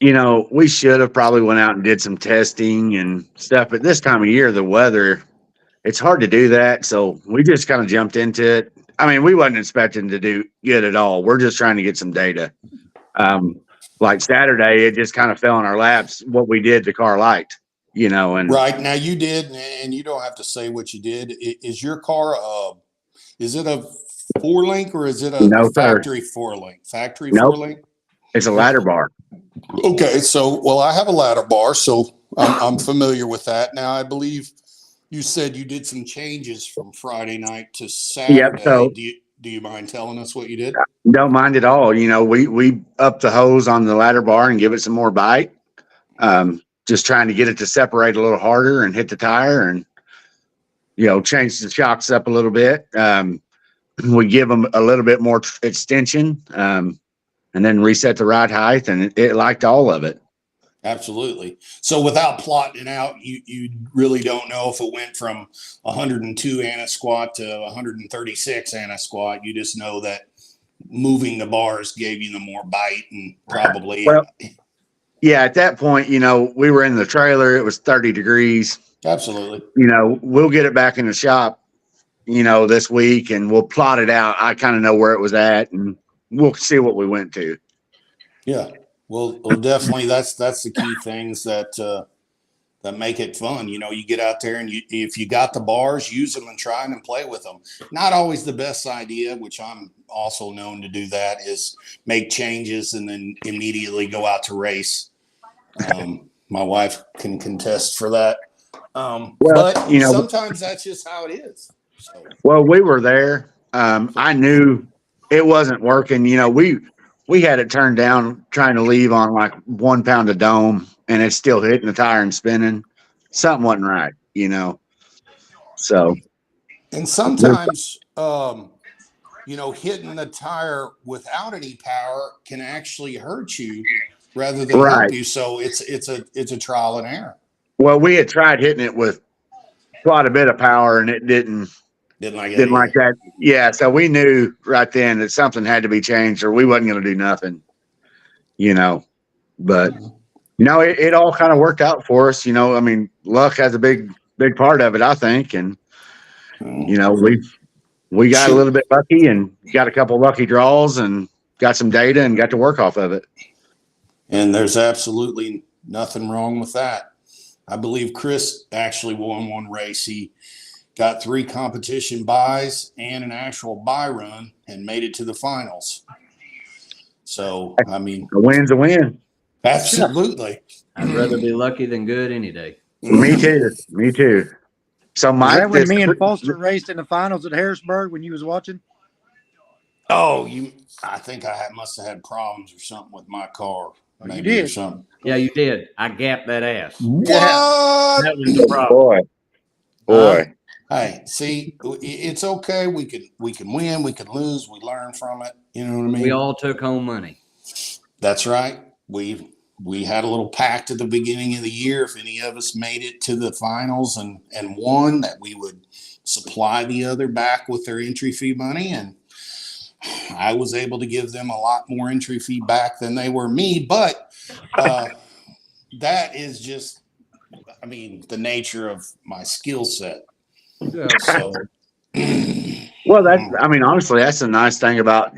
you know, we should have probably went out and did some testing and stuff. But this time of year, the weather, it's hard to do that. So we just kind of jumped into it. I mean, we wasn't expecting to do good at all. We're just trying to get some data. Like Saturday, it just kind of fell in our laps what we did. The car liked, you know, and Right now, you did, and you don't have to say what you did. Is your car is it a 4-link or is it a No, sir. factory 4-link? Factory Nope. 4-link. it's a ladder bar. Okay, so well, I have a ladder bar, so I'm familiar with that. Now, I believe you said you did some changes from Friday night to Saturday. so- Do you mind telling us what you did? Don't mind at all. You know, we up the hose on the ladder bar and give it some more bite. Just trying to get it to separate a little harder and hit the tire, and you know, change the shocks up a little bit. We give them a little bit more extension, and then reset the ride height, and it liked all of it. Absolutely. So without plotting it out, you really don't know if it went from 102 anti-squat to 136 anti-squat. You just know that moving the bars gave you the more bite, and probably Well, Yeah, at that point, you know, we were in the trailer. It was 30 degrees. absolutely. You know, we'll get it back in the shop, you know, this week, and we'll plot it out. I kind of know where it was at, and we'll see what we went to. Yeah. Well, definitely that's the key things that make it fun. You know, you get out there and if you got the bars, use them and try and play with them. Not always the best idea, which I'm also known to do that, is make changes and then immediately go out to race. My wife can contest for that. But you know, sometimes that's just how it is. So, well, we were there. I knew it wasn't working. You know, we had it turned down trying to leave on like 1 pound of dome, and it's still hitting the tire and spinning. Something wasn't right, you know. So, and sometimes, you know, hitting the tire without any power can actually hurt you rather than help Right. you. So it's a trial and error. well, we had tried hitting it with quite a bit of power, and it didn't Didn't like that. Yeah, so we knew right then that something had to be changed, or we wasn't going to do nothing, you know. But no, it all kind of worked out for us, you know. I mean, luck has a big part of it, I think, and you know, we got a little bit lucky and got a couple lucky draws and got some data and got to work off of it. And there's absolutely nothing wrong with that. I believe Chris actually won one race. got 3 competition buys and an actual buy run and made it to the finals. So, I mean, A win's a win. absolutely. I'd rather be lucky than good any day. Me too. Me too. So Was Mike, that when me and Foster raced in the finals at Harrisburg when you was watching? Oh, I think must have had problems or something with my car. Oh, you Maybe or did. something. Yeah, you did. I gapped that ass. What? That was the problem. boy. Hey, see, it's okay. We can win, we can lose, we learn from it. You know what I mean? We all took home money. That's right. We had a little pact at the beginning of the year. If any of us made it to the finals and won, that we would supply the other back with their entry fee money. And I was able to give them a lot more entry fee back than they were me. But that is just, I mean, the nature of my skill set. Yeah. So, Well, I mean, honestly, that's the nice thing about,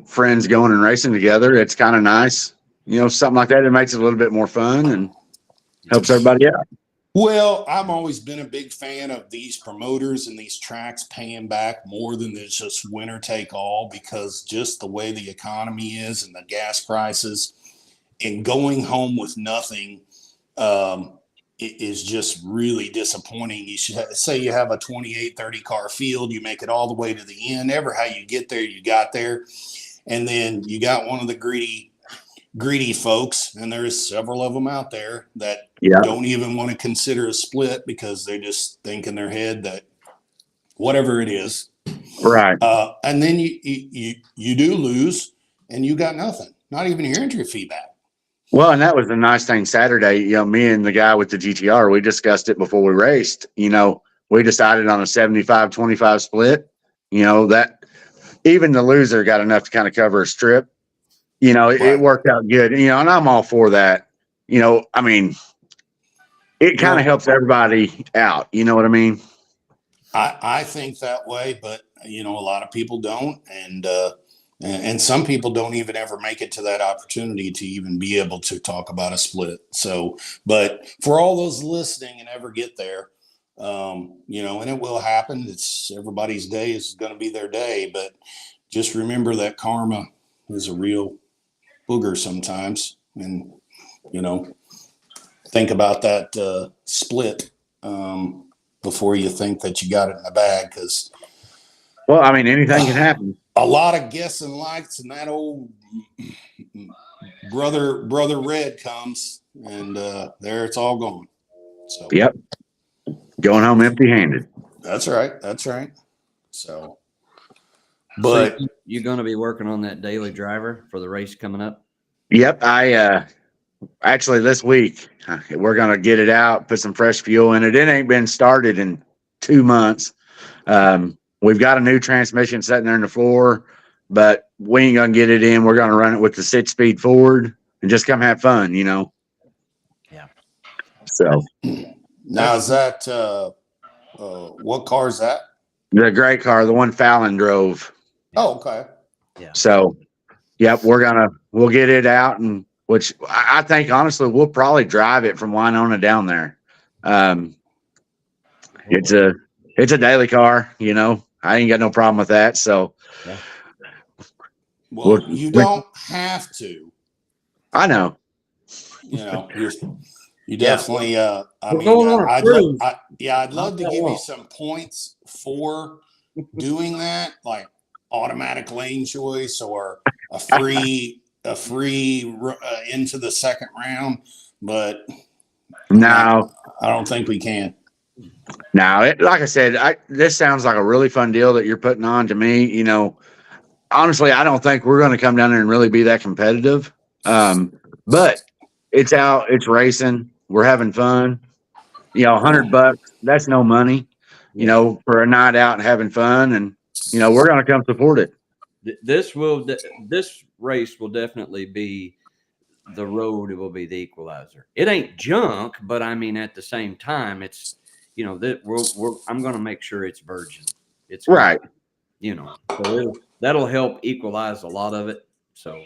friends going and racing together. It's kind of nice, something like that. It makes it a little bit more fun and helps everybody out. well, I've always been a big fan of these promoters and these tracks paying back more than it's just winner take all, because just the way the economy is and the gas prices and going home with nothing, it is just really disappointing. You should say you have a 28, 30 car field, you make it all the way to the end. Ever how you get there, you got there. And then you got one of the greedy folks, and there's several of them out there that don't even want to consider a split because they just think in their head that whatever it is. Right. And then you do lose and you got nothing, not even your entry fee back. Well, and that was the nice thing Saturday. Me and the guy with the GTR, we discussed it before we raced. We decided on a 75-25 split. That even the loser got enough to kind of cover a strip. It worked out good. And I'm all for that. I mean, it kind of helps everybody out. You know what I mean? I think that way, but a lot of people don't, and some people don't even ever make it to that opportunity to even be able to talk about a split. So, but for all those listening and ever get there, and it will happen. It's everybody's day is going to be their day, but just remember that karma is a real booger sometimes, and think about that split before you think that you got it in the bag, because well, I mean, anything can happen. a lot of guessing lights, and that old brother Red comes, and there it's all gone. So Yep, going home empty-handed. that's right. So, but So you're going to be working on that daily driver for the race coming up? Yep, I actually this week we're gonna get it out, put some fresh fuel in it. It ain't been started in 2 months. We've got a new transmission sitting there in the floor, but we ain't gonna get it in. We're gonna run it with the 6-speed Ford and just come have fun, Yeah. So now is that what car is that? the gray car, the one Fallon drove. Oh, okay. So, yep, we'll get it out, and which I think honestly we'll probably drive it from Winona down there. It's a daily car, I ain't got no problem with that. So, Well, you don't have to. I know. You definitely. We're going on a cruise. I'd love to give you some points for doing that, like automatic lane choice or a free into the second round, but No, I don't think we can. no. Like I said, this sounds like a really fun deal that you're putting on to me. Honestly, I don't think we're going to come down there and really be that competitive. But it's out, it's racing, we're having fun. $100, that's no money, for a night out and having fun, and we're going to come support it. This race will definitely be the road. It will be the equalizer. It ain't junk, but I mean, at the same time, it's that I'm going to make sure it's virgin. It's Right. So that'll help equalize a lot of it. So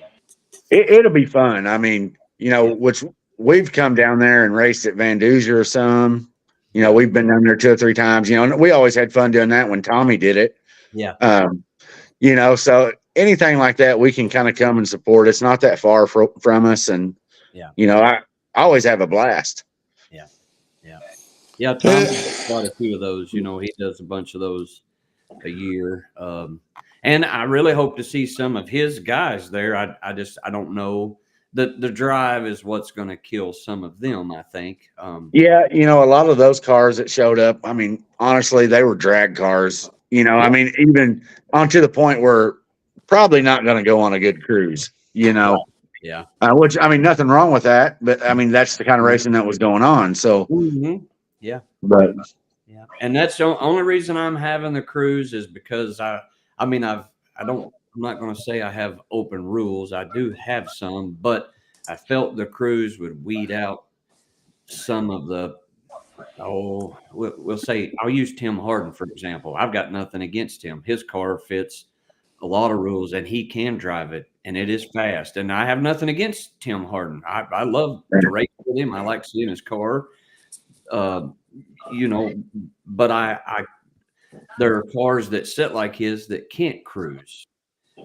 It'll be fun. I mean, which we've come down there and raced at Van Duzer or some, You know, we've been down there 2 or 3 times. You know, and we always had fun doing that when Tommy did it. Yeah. You know, so anything like that, we can kind of come and support. It's not that far from us, and Yeah. you know, I always have a blast. Yeah, Tom does quite a few of those. You know, he does a bunch of those a year. And I really hope to see some of his guys there. I don't know. The drive is what's going to kill some of them, I think. Yeah, you know, a lot of those cars that showed up, I mean, honestly, they were drag cars. You know, I mean, even on to the point where probably not going to go on a good cruise. You know, Yeah. which I mean, nothing wrong with that, but I mean, that's the kind of racing that was going on. So, Yeah. but Yeah. And that's the only reason I'm having the cruise is because I'm not going to say I have open rules. I do have some, but I felt the cruise would weed out some of we'll say, I'll use Tim Harden, for example. I've got nothing against him. His car fits a lot of rules and he can drive it and it is fast. And I have nothing against Tim Harden. I love to race with him. I like seeing his car. You know, but there are cars that sit like his that can't cruise.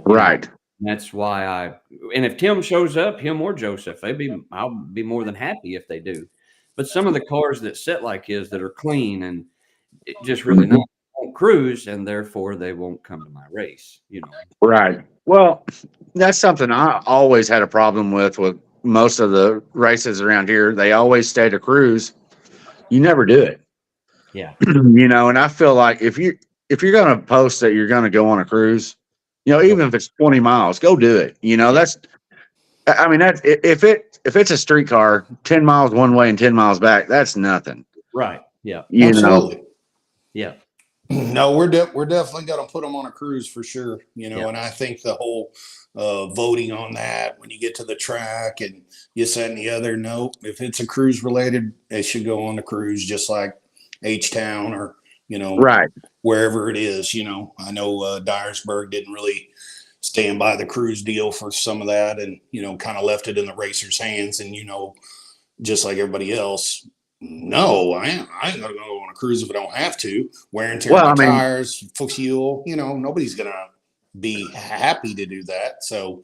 right. That's why and if Tim shows up, him or Joseph, I'll be more than happy if they do. But some of the cars that sit like his that are clean and it just really won't cruise, and therefore they won't come to my race, you know. Right. Well, that's something I always had a problem with most of the races around here. They always stay to cruise. You never do it. Yeah. You know, and I feel like if you're going to post that you're going to go on a cruise, you know, even if it's 20 miles, go do it. You know, I mean, if it's a street car, 10 miles one way and 10 miles back, that's nothing. Right. Yeah. You Absolutely. know, Yeah. No, we're definitely going to put them on a cruise for sure. You know, Yeah. and I think the whole voting on that when you get to the track and this that and the other. No, if it's a cruise related, they should go on the cruise just like H Town or you know right. wherever it is. You know, I know Dyersburg didn't really stand by the cruise deal for some of that, and you know, kind of left it in the racers' hands. And you know, just like everybody else. No, I ain't gonna go on a cruise if I don't have to. Wear and tear Well, on the I mean- tires, for fuel. You know, nobody's gonna be happy to do that. So,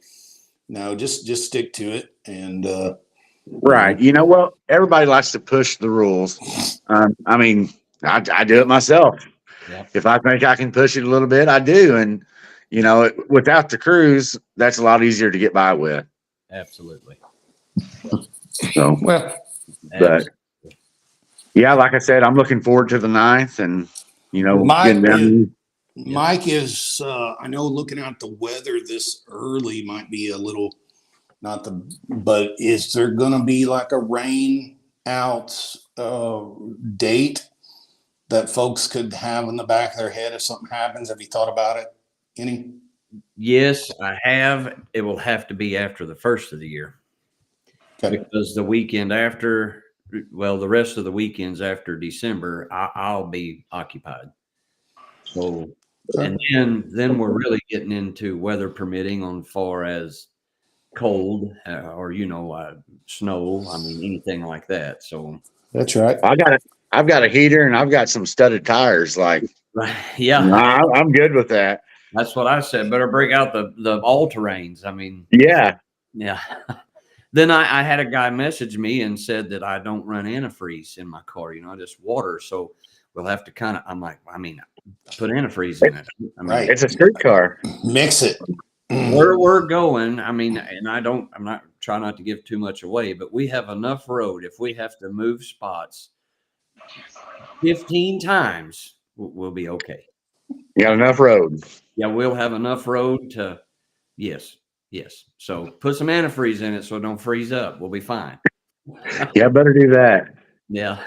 no, just stick to it. And Right. You know, well, everybody likes to push the rules. I mean, I do it myself. Yeah. If I think I can push it a little bit, I do. And, you know, without the cruise, that's a lot easier to get by with. Absolutely. So, well, but yeah, like I said, I'm looking forward to the 9th and, you know, Mike getting down. Mike is. I know looking out the weather this early might be a little but is there gonna be like a rain out date that folks could have in the back of their head if something happens? Have you thought about it any? Yes, I have. It will have to be after the first of the year. Okay. Because the weekend after, well, the rest of the weekends after December, I'll be occupied. So, and then we're really getting into weather permitting on far as cold or, you know, snow. I mean, anything like that. So That's right. I've got a heater and I've got some studded tires. Like, yeah, I'm good with that. that's what I said. Better break out the all terrains. I mean, Yeah. yeah. Then I had a guy message me and said that I don't run antifreeze in my car, you know, just water. So we'll have to I'm like, I mean, put antifreeze in it. I mean, Right. It's a street car. Mix it. where we're going, I mean, and I'm not trying not to give too much away, but we have enough road. If we have to move spots 15 times, we'll be okay. You got enough road. Yeah, we'll have enough road to, yes. So put some antifreeze in it so it don't freeze up. We'll be fine. Yeah, better do that. Yeah.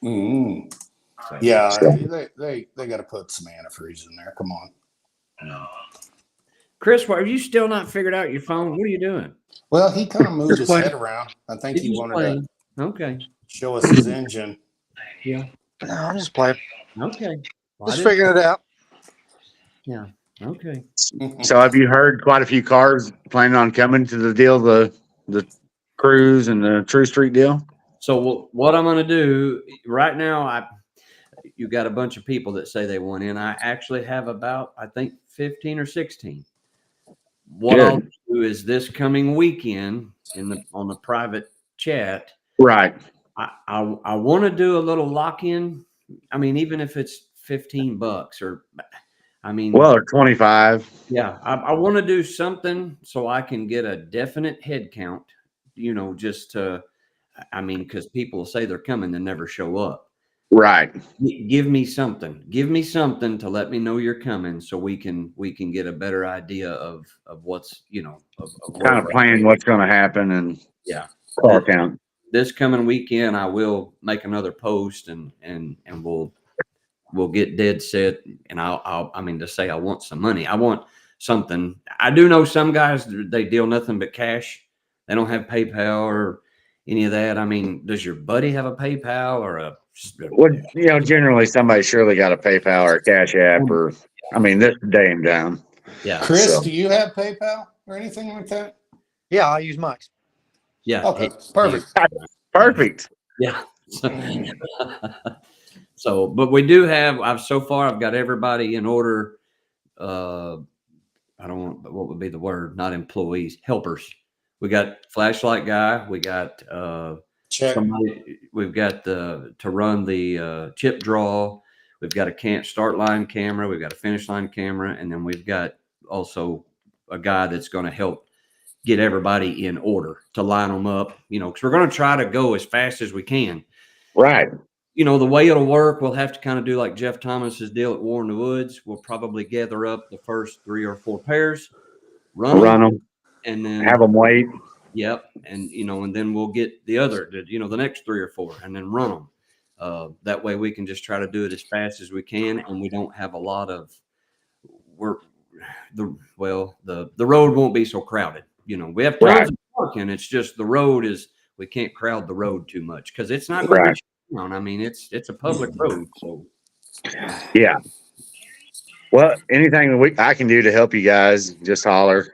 Mm. So, Yeah, they got to put some antifreeze in there. Come on. Chris, why have you still not figured out your phone? What are you doing? Well, he kind of moved Just his playing. head around. I think He's he just wanted playing. to Okay. show us his engine. Yeah. No, I'm just playing. Okay. Well, Just figuring it out. Yeah. Okay. So have you heard quite a few cars planning on coming to the deal, the cruise and the True Street deal? So what I'm going to do right now, you got a bunch of people that say they want in. I actually have about, I think, 15 or 16. What Good. I'll do is this coming weekend on the private chat, Right. I want to do a little lock-in. I mean, even if it's $15 or, I mean, Well, or 25. yeah, I want to do something so I can get a definite head count, just to, I mean, because people will say they're coming and never show up. Right. Give me something. Give me something to let me know you're coming, so we can get a better idea of what's of where Kind of we're at. plan what's going to happen and Yeah. car count. This coming weekend, I will make another post and we'll get dead set. And I mean, to say I want some money, I want something. I do know some guys, they deal nothing but cash. They don't have PayPal or any of that. I mean, does your buddy have a PayPal or a? Well, generally somebody surely got a PayPal or a Cash App or, I mean, this day and down. Yeah. Chris, So- do you have PayPal or anything like that? Yeah, I use Mike's. Yeah. Okay, perfect. Perfect. Yeah. So, but we do have, I've got everybody in order. I don't want, what would be the word? Not employees, helpers. We got flashlight guy. We got, Check. somebody, we've got to run the chip draw. We've got a start line camera. We've got a finish line camera. And then we've got also a guy that's going to help get everybody in order to line them up, because we're going to try to go as fast as we can. Right. The way it'll work, we'll have to kind of do like Jeff Thomas's deal at War in the Woods. We'll probably gather up the first 3 or 4 pairs, run them, and then have them wait. Yep. And, and then we'll get the other, the next 3 or 4 and then run them. That way we can just try to do it as fast as we can. And we don't have a lot of the road won't be so crowded. We have tons of parking. It's just the road we can't crowd the road too much because it's not going to be down. I mean, it's a public road. So Yeah. Well, anything that I can do to help you guys, just holler,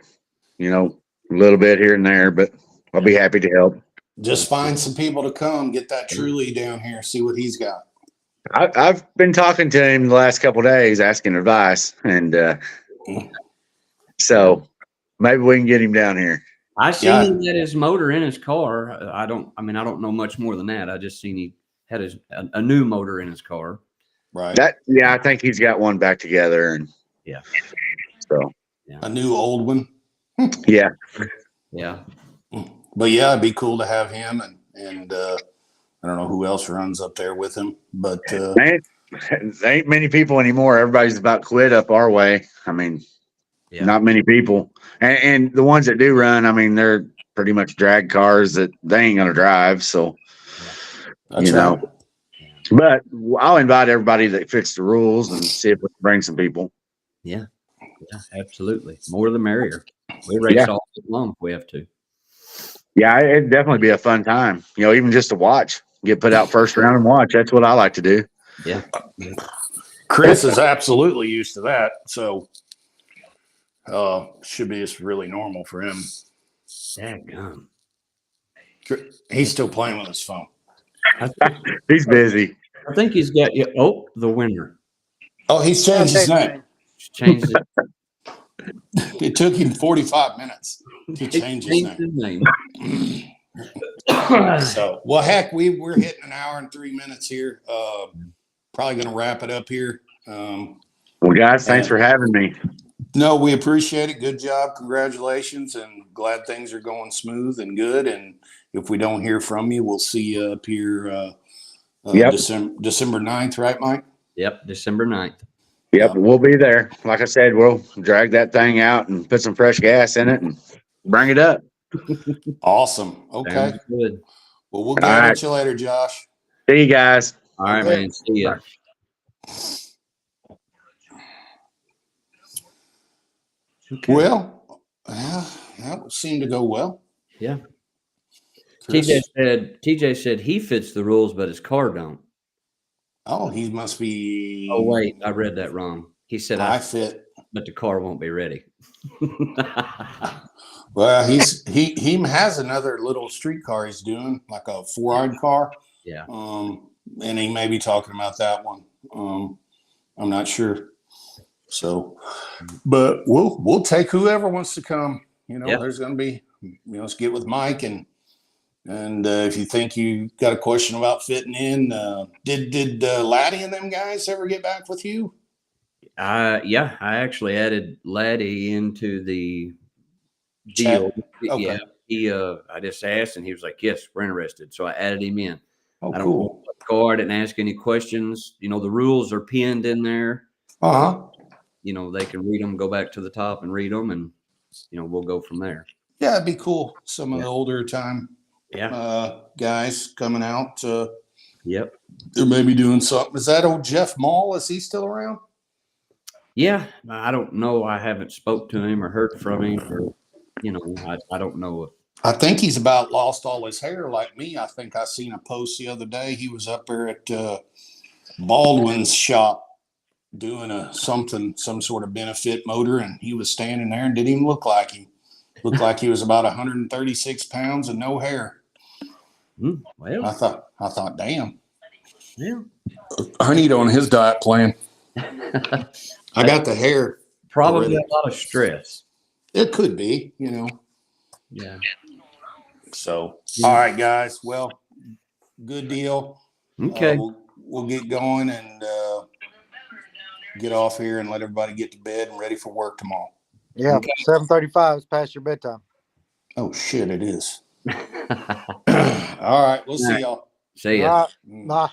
a little bit here and there, but I'll be happy to help. Just find some people to come. Get that Truly down here. See what he's got. I've been talking to him the last couple of days, asking advice, and so maybe we can get him down here. I seen him had his motor in his car. I don't know much more than that. I just seen he had a new motor in his car. Right. I think he's got one back together, and Yeah. So A new old one. yeah. Yeah. But yeah, it'd be cool to have him and I don't know who else runs up there with him, but Man, there ain't many people anymore. Everybody's about quit up our way. I mean, not many people. And the ones that do run, I mean, they're pretty much drag cars that they ain't gonna drive. So that's right. right. But I'll invite everybody that fits the rules and see if we can bring some people. Yeah, absolutely. More the merrier. We race all day long if we have to. Yeah, it'd definitely be a fun time. Even just to watch, get put out first round and watch. That's what I like to do. Yeah. Chris is absolutely used to that, so should be just really normal for him. Dadgum. He's still playing with his phone. He's busy. I think he's got you. Oh, the winner. Oh, he's changed his name. Changed it. It took him 45 minutes to change his name. So, well, heck, we're hitting an hour and 3 minutes here. Probably going to wrap it up here. Well, guys, thanks for having me. No, we appreciate it. Good job. Congratulations. And glad things are going smooth and good. And if we don't hear from you, we'll see you up here December 9th, right, Mike? Yep, December 9th. Yep, we'll be there. Like I said, we'll drag that thing out and put some fresh gas in it and bring it up. Awesome. Okay. Sounds good. Well, we'll get at you later, Josh. See you guys. All right, Okay. man. See ya. Okay. Well, that seemed to go well. Yeah. Chris? TJ said he fits the rules, but his car don't. Oh, he must be. Oh wait, I read that wrong. He said I fit. but the car won't be ready. Well, he has another little street car he's doing, like a 4-eyed car. Yeah. And he may be talking about that one. I'm not sure. So, but we'll take whoever wants to come. You know, Yep. there's going to be, let's get with Mike and if you think you got a question about fitting in, did Laddie and them guys ever get back with you? Yeah, I actually added Laddie into the Chat? deal. Okay. Yeah, I just asked, and he was like, "Yes, we're interested." So I added him in. Oh, I don't cool. know what car. I didn't ask any questions. The rules are pinned in there. Uh-huh. They can read them, go back to the top and read them, and we'll go from there. Yeah, it'd be cool. Some of the older time Yeah. guys coming out. Yep. They're maybe doing something. Is that old Jeff Mall? Is he still around? Yeah, I don't know. I haven't spoke to him or heard from him, or I don't know. I think he's about lost all his hair like me. I think I seen a post the other day. He was up there at Baldwin's shop doing some sort of benefit motor, and he was standing there and didn't even look like him. Looked like he was about 136 pounds and no hair. Well, I thought, damn. yeah. I need on his diet plan. I got the hair. Probably already. a lot of stress. It could be, Yeah. So, all right, guys. Well, good deal. Okay. We'll get going and get off here and let everybody get to bed and ready for work tomorrow. Yeah, Okay. 7:35 is past your bedtime. Oh shit, it is. All right, we'll see y'all. See ya. All right, bye.